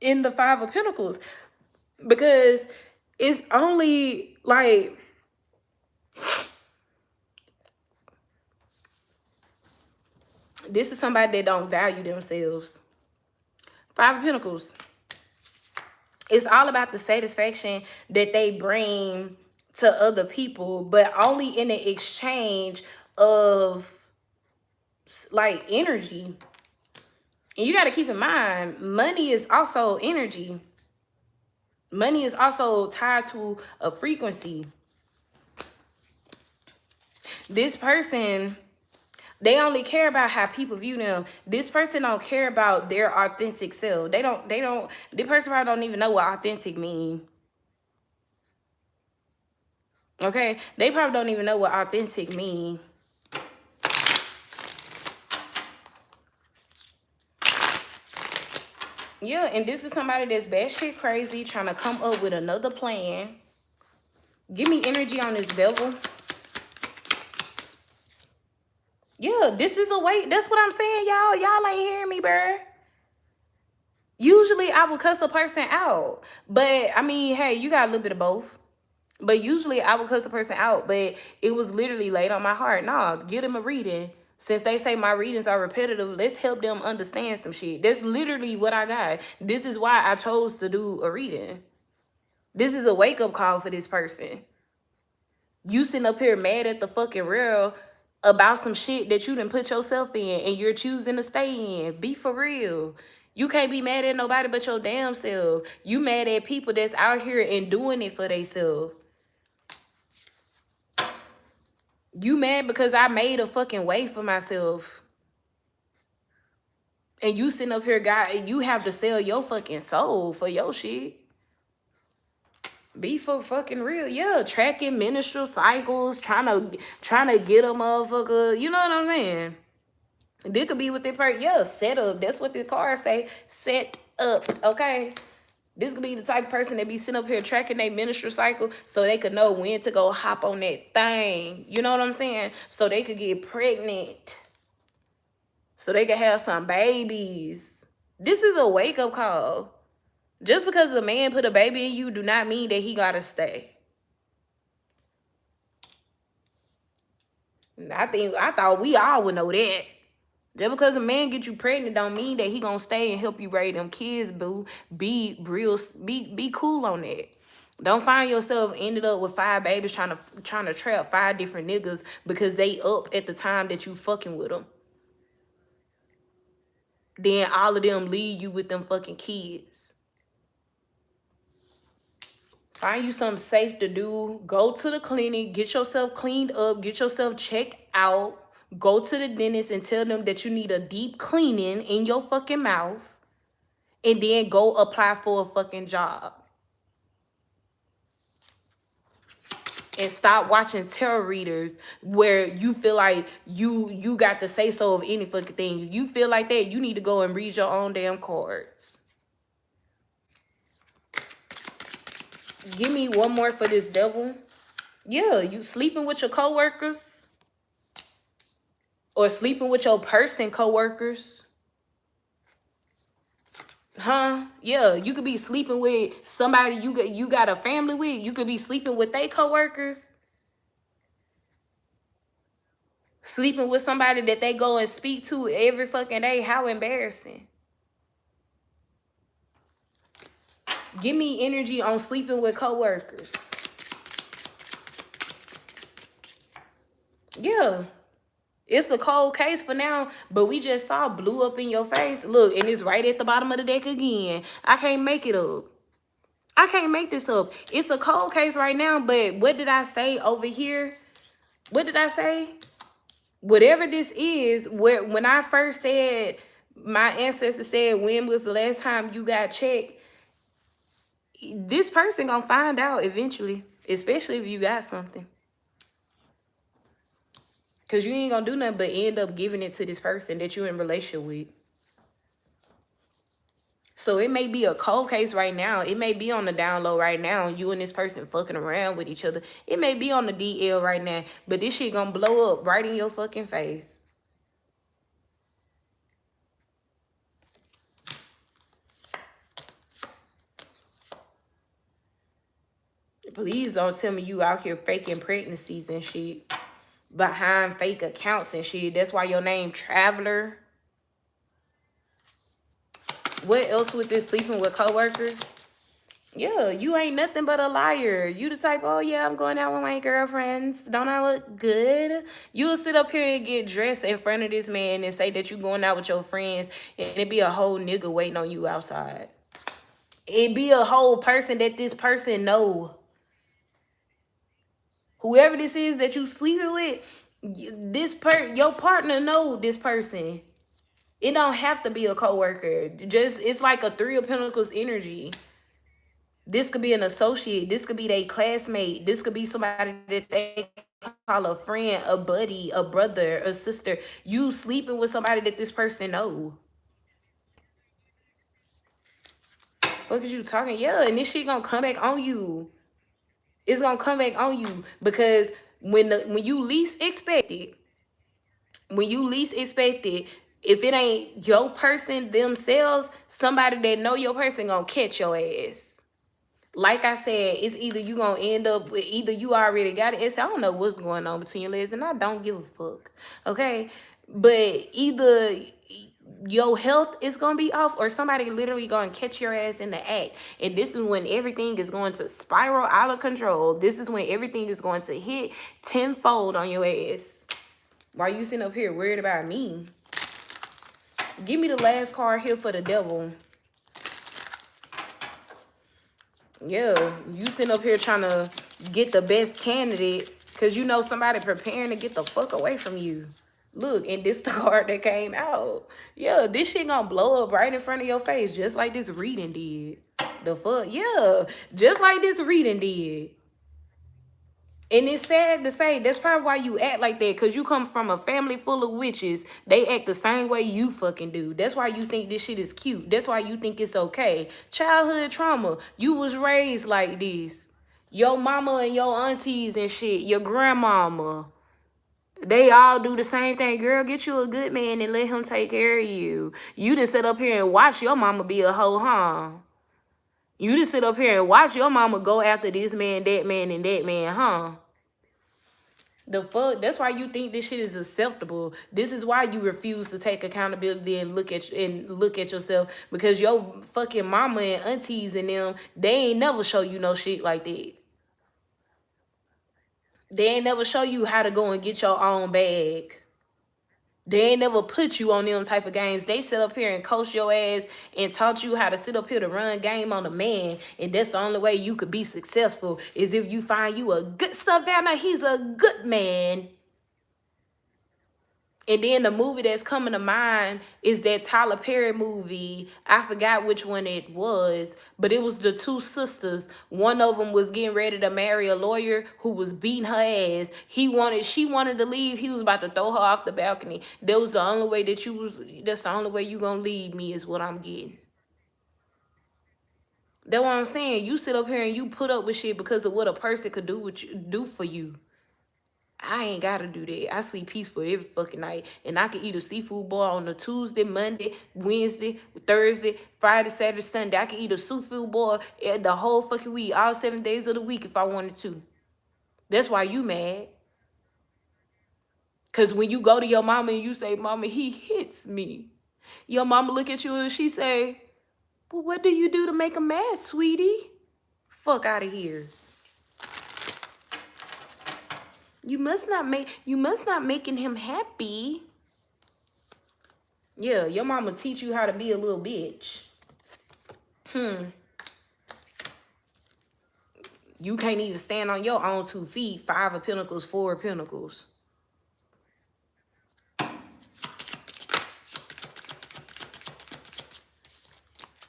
in the 5 of Pentacles. Because it's only like, this is somebody that don't value themselves. 5 of Pentacles. It's all about the satisfaction that they bring to other people, but only in the exchange of like energy. And you got to keep in mind, money is also energy. Money is also tied to a frequency. This person, they only care about how people view them. This person don't care about their authentic self. This person probably don't even know what authentic mean. Okay? They probably don't even know what authentic mean. Yeah, and this is somebody that's batshit crazy, trying to come up with another plan. Give me energy on this devil. Yeah, this is a way. That's what I'm saying, y'all. Y'all ain't hearing me, bruh. Usually, I would cuss a person out. But, I mean, hey, you got a little bit of both. But usually, I would cuss a person out. But it was literally laid on my heart. Nah, give them a reading. Since they say my readings are repetitive, let's help them understand some shit. That's literally what I got. This is why I chose to do a reading. This is a wake-up call for this person. You sitting up here mad at the fucking real about some shit that you done put yourself in and you're choosing to stay in. Be for real. You can't be mad at nobody but your damn self. You mad at people that's out here and doing it for themselves. You mad because I made a fucking way for myself. And you sitting up here, guy, you have to sell your fucking soul for your shit. Be for fucking real. Yeah, tracking menstrual cycles, trying to get a motherfucker. You know what I'm saying? They could be with their part. Yeah, set up. That's what the card say. Set up. Okay. This could be the type of person that be sitting up here tracking their menstrual cycle so they could know when to go hop on that thing. You know what I'm saying? So they could get pregnant. So they could have some babies. This is a wake-up call. Just because a man put a baby in you do not mean that he gotta stay. I thought we all would know that. Just because a man get you pregnant don't mean that he gonna stay and help you raise them kids, boo. Be real, be cool on that. Don't find yourself ended up with 5 babies trying to trap 5 different niggas because they up at the time that you fucking with them. Then all of them leave you with them fucking kids. Find you something safe to do. Go to the clinic. Get yourself cleaned up. Get yourself checked out. Go to the dentist and tell them that you need a deep cleaning in your fucking mouth. And then go apply for a fucking job. And stop watching tarot readers where you feel like you got the say so of any fucking thing. If you feel like that, you need to go and read your own damn cards. Give me one more for this devil. Yeah, you sleeping with your coworkers or sleeping with your person coworkers. Huh? Yeah, you could be sleeping with somebody you got a family with. You could be sleeping with their coworkers. Sleeping with somebody that they go and speak to every fucking day. How embarrassing. Give me energy on sleeping with coworkers. Yeah. It's a cold case for now, but we just saw blew up in your face. Look, and it's right at the bottom of the deck again. I can't make it up. I can't make this up. It's a cold case right now, but what did I say over here? What did I say? Whatever this is, when I first said, my ancestor said, when was the last time you got checked? This person gonna find out eventually, especially if you got something. Because you ain't gonna do nothing but end up giving it to this person that you're in relationship with. So it may be a cold case right now. It may be on the down low right now. You and this person fucking around with each other. It may be on the DL right now. But this shit gonna blow up right in your fucking face. Please don't tell me you out here faking pregnancies and shit. Behind fake accounts and shit. That's why your name Traveler. What else with this sleeping with coworkers? Yeah, you ain't nothing but a liar. You the type, oh yeah, I'm going out with my girlfriends. Don't I look good? You'll sit up here and get dressed in front of this man and say that you going out with your friends and it be a whole nigga waiting on you outside. It be a whole person that this person know. Whoever this is that you sleeping with, your partner know this person. It don't have to be a coworker. It's like a 3 of Pentacles energy. This could be an associate. This could be their classmate. This could be somebody that they call a friend, a buddy, a brother, a sister. You sleeping with somebody that this person know. Fuck is you talking? Yeah, and this shit gonna come back on you. It's gonna come back on you because when you least expect it, if it ain't your person themselves, somebody that know your person gonna catch your ass. Like I said, it's either you gonna end up with, either you already got it. I don't know what's going on between your legs, and I don't give a fuck. Okay, But either your health is gonna be off or somebody literally gonna catch your ass in the act. And this is when everything is going to spiral out of control. This is when everything is going to hit tenfold on your ass. Why you sitting up here worried about me? Give me the last card here for the devil. Yeah, you sitting up here trying to get the best candidate because you know somebody preparing to get the fuck away from you. Look, and this the card that came out. Yeah, this shit gonna blow up right in front of your face, just like this reading did. The fuck? Yeah, just like this reading did. And it's sad to say, that's probably why you act like that, because you come from a family full of witches. They act the same way you fucking do. That's why you think this shit is cute. That's why you think it's okay. Childhood trauma. You was raised like this. Your mama and your aunties and shit, your grandmama, they all do the same thing. Girl, get you a good man and let him take care of you. You done sit up here and watch your mama be a hoe, huh? You just sit up here and watch your mama go after this man, and that man, huh? The fuck? That's why you think this shit is acceptable. This is why you refuse to take accountability and look at yourself, because your fucking mama and aunties and them, they ain't never show you no shit like that. They ain't never show you how to go and get your own bag. They ain't never put you on them type of games. They sit up here and coach your ass and taught you how to sit up here to run game on a man. And that's the only way you could be successful, is if you find you a good Savannah. He's a good man. And then the movie that's coming to mind is that Tyler Perry movie. I forgot which one it was, but it was the two sisters. One of them was getting ready to marry a lawyer who was beating her ass. She wanted to leave. He was about to throw her off the balcony. That was the only way that's the only way you gonna leave me, is what I'm getting. That's what I'm saying. You sit up here and you put up with shit because of what a person could do for you. I ain't gotta do that. I sleep peaceful every fucking night. And I can eat a seafood boil on a Tuesday, Monday, Wednesday, Thursday, Friday, Saturday, Sunday. I can eat a seafood boil the whole fucking week, all 7 days of the week if I wanted to. That's why you mad. Because when you go to your mama and you say, "Mama, he hits me," your mama look at you and she say, "Well, what do you do to make him mad, sweetie?" Fuck out of here. You must not making him happy. Yeah, your mama teach you how to be a little bitch. You can't even stand on your own 2 feet. 5 of Pentacles, 4 of Pentacles.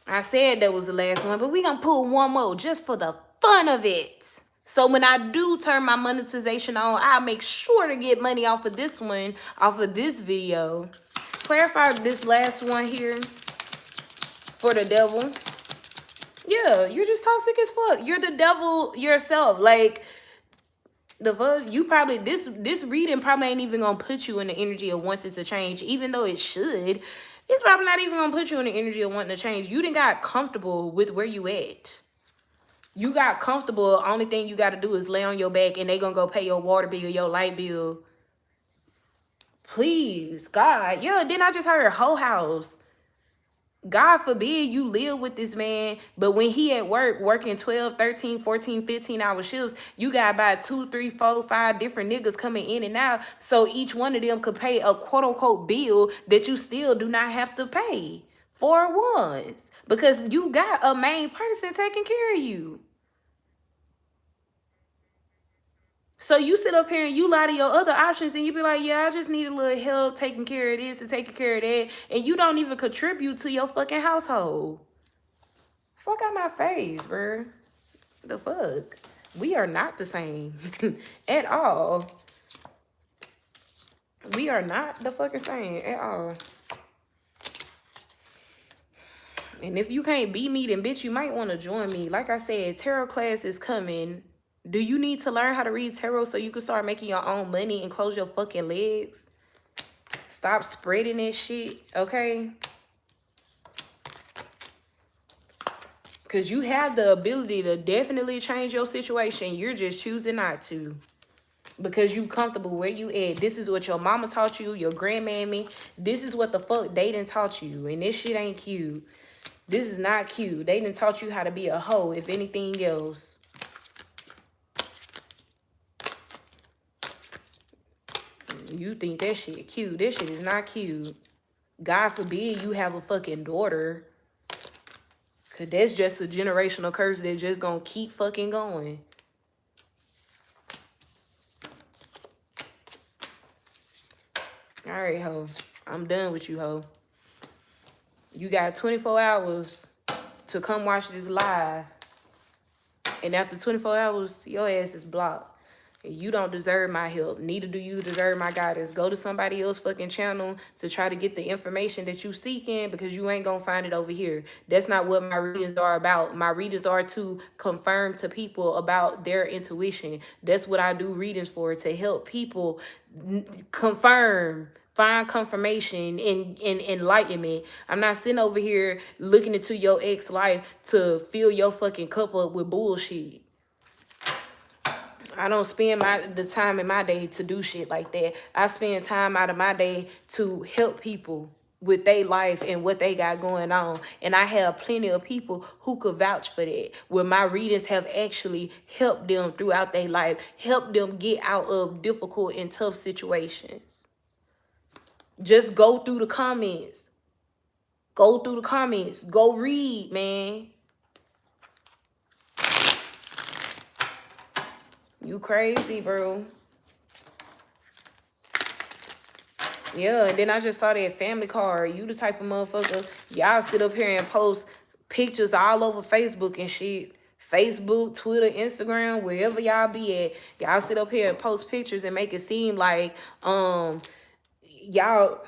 I said that was the last one, but we gonna pull one more just for the fun of it. So when I do turn my monetization on, I'll make sure to get money off of this one, off of this video. Clarify this last one here for the devil. Yeah, you're just toxic as fuck. You're the devil yourself. Like, the fuck? You probably, this reading probably ain't even gonna put you in the energy of wanting to change, even though it should. It's probably not even gonna put you in the energy of wanting to change. You done got comfortable with where you at. You got comfortable. Only thing you got to do is lay on your back and they gonna go pay your water bill, your light bill. Please, God. Yeah, then I just heard whole house. God forbid you live with this man, but when he at work working 12, 13, 14, 15-hour shifts, you got about 2, 3, 4, 5 different niggas coming in and out. So each one of them could pay a quote unquote bill that you still do not have to pay for once, because you got a main person taking care of you. So you sit up here and you lie to your other options and you be like, yeah, I just need a little help taking care of this and taking care of that. And you don't even contribute to your fucking household. Fuck out my face, bro. The fuck? We are not the same at all. We are not the fucking same at all. And if you can't beat me, then bitch, you might want to join me. Like I said, tarot class is coming. Do you need to learn how to read tarot so you can start making your own money and close your fucking legs? Stop spreading this shit, okay? Because you have the ability to definitely change your situation. You're just choosing not to. because you comfortable where you at. This is what your mama taught you, your grandmammy. This is what the fuck they done taught you. And this shit ain't cute. This is not cute. They done taught you how to be a hoe, if anything else. You think that shit cute. This shit is not cute. God forbid you have a fucking daughter. Cause that's just a generational curse that's just gonna keep fucking going. All right, ho. I'm done with you, ho. You got 24 hours to come watch this live. And after 24 hours, your ass is blocked. And you don't deserve my help. Neither do you deserve my guidance. Go to somebody else's fucking channel to try to get the information that you seeking, because you ain't gonna find it over here. That's not what my readings are about. My readings are to confirm to people about their intuition. That's what I do readings for, to help people confirm, find confirmation and enlightenment. I'm not sitting over here looking into your ex life to fill your fucking cup up with bullshit. I don't spend the time in my day to do shit like that. I spend time out of my day to help people with their life and what they got going on. And I have plenty of people who could vouch for that, where my readings have actually helped them throughout their life, helped them get out of difficult and tough situations. Just go through the comments. Go through the comments. Go read, man. You crazy, bro. Yeah, and then I just saw that family card. You the type of motherfucker, y'all sit up here and post pictures all over Facebook and shit. Facebook, Twitter, Instagram, wherever y'all be at. Y'all sit up here and post pictures and make it seem like y'all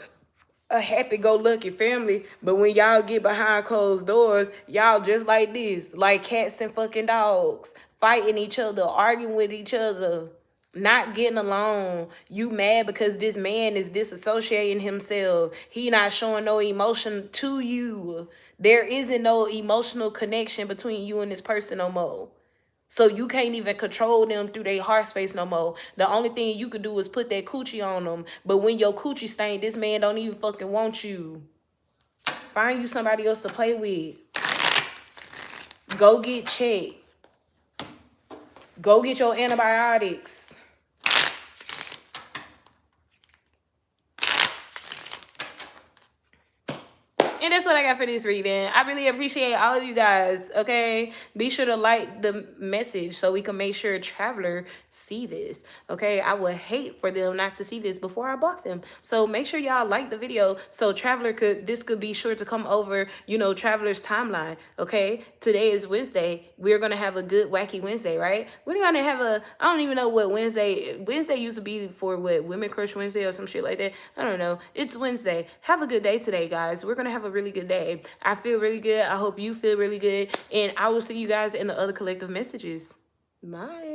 a happy-go-lucky family, but when y'all get behind closed doors, y'all just like this, like cats and fucking dogs, fighting each other, arguing with each other, not getting along. You mad because this man is disassociating himself. He not showing no emotion to you. There isn't no emotional connection between you and this person no more. So you can't even control them through their heart space no more. The only thing you could do is put that coochie on them. But when your coochie stained, this man don't even fucking want you. Find you somebody else to play with. Go get checked. Go get your antibiotics. And that's what I got for this reading. I really appreciate all of you guys, okay? Be sure to like the message so we can make sure Traveler see this, okay? I would hate for them not to see this before I block them. So make sure y'all like the video so Traveler could be sure to come over, you know, Traveler's timeline, okay? Today is Wednesday. We're going to have a good wacky Wednesday, right? We're going to have I don't even know what Wednesday used to be for, what, Women Crush Wednesday or some shit like that. I don't know. It's Wednesday. Have a good day today, guys. We're going to have a really good day. I feel really good. I hope you feel really good. And I will see you guys in the other collective messages. Bye.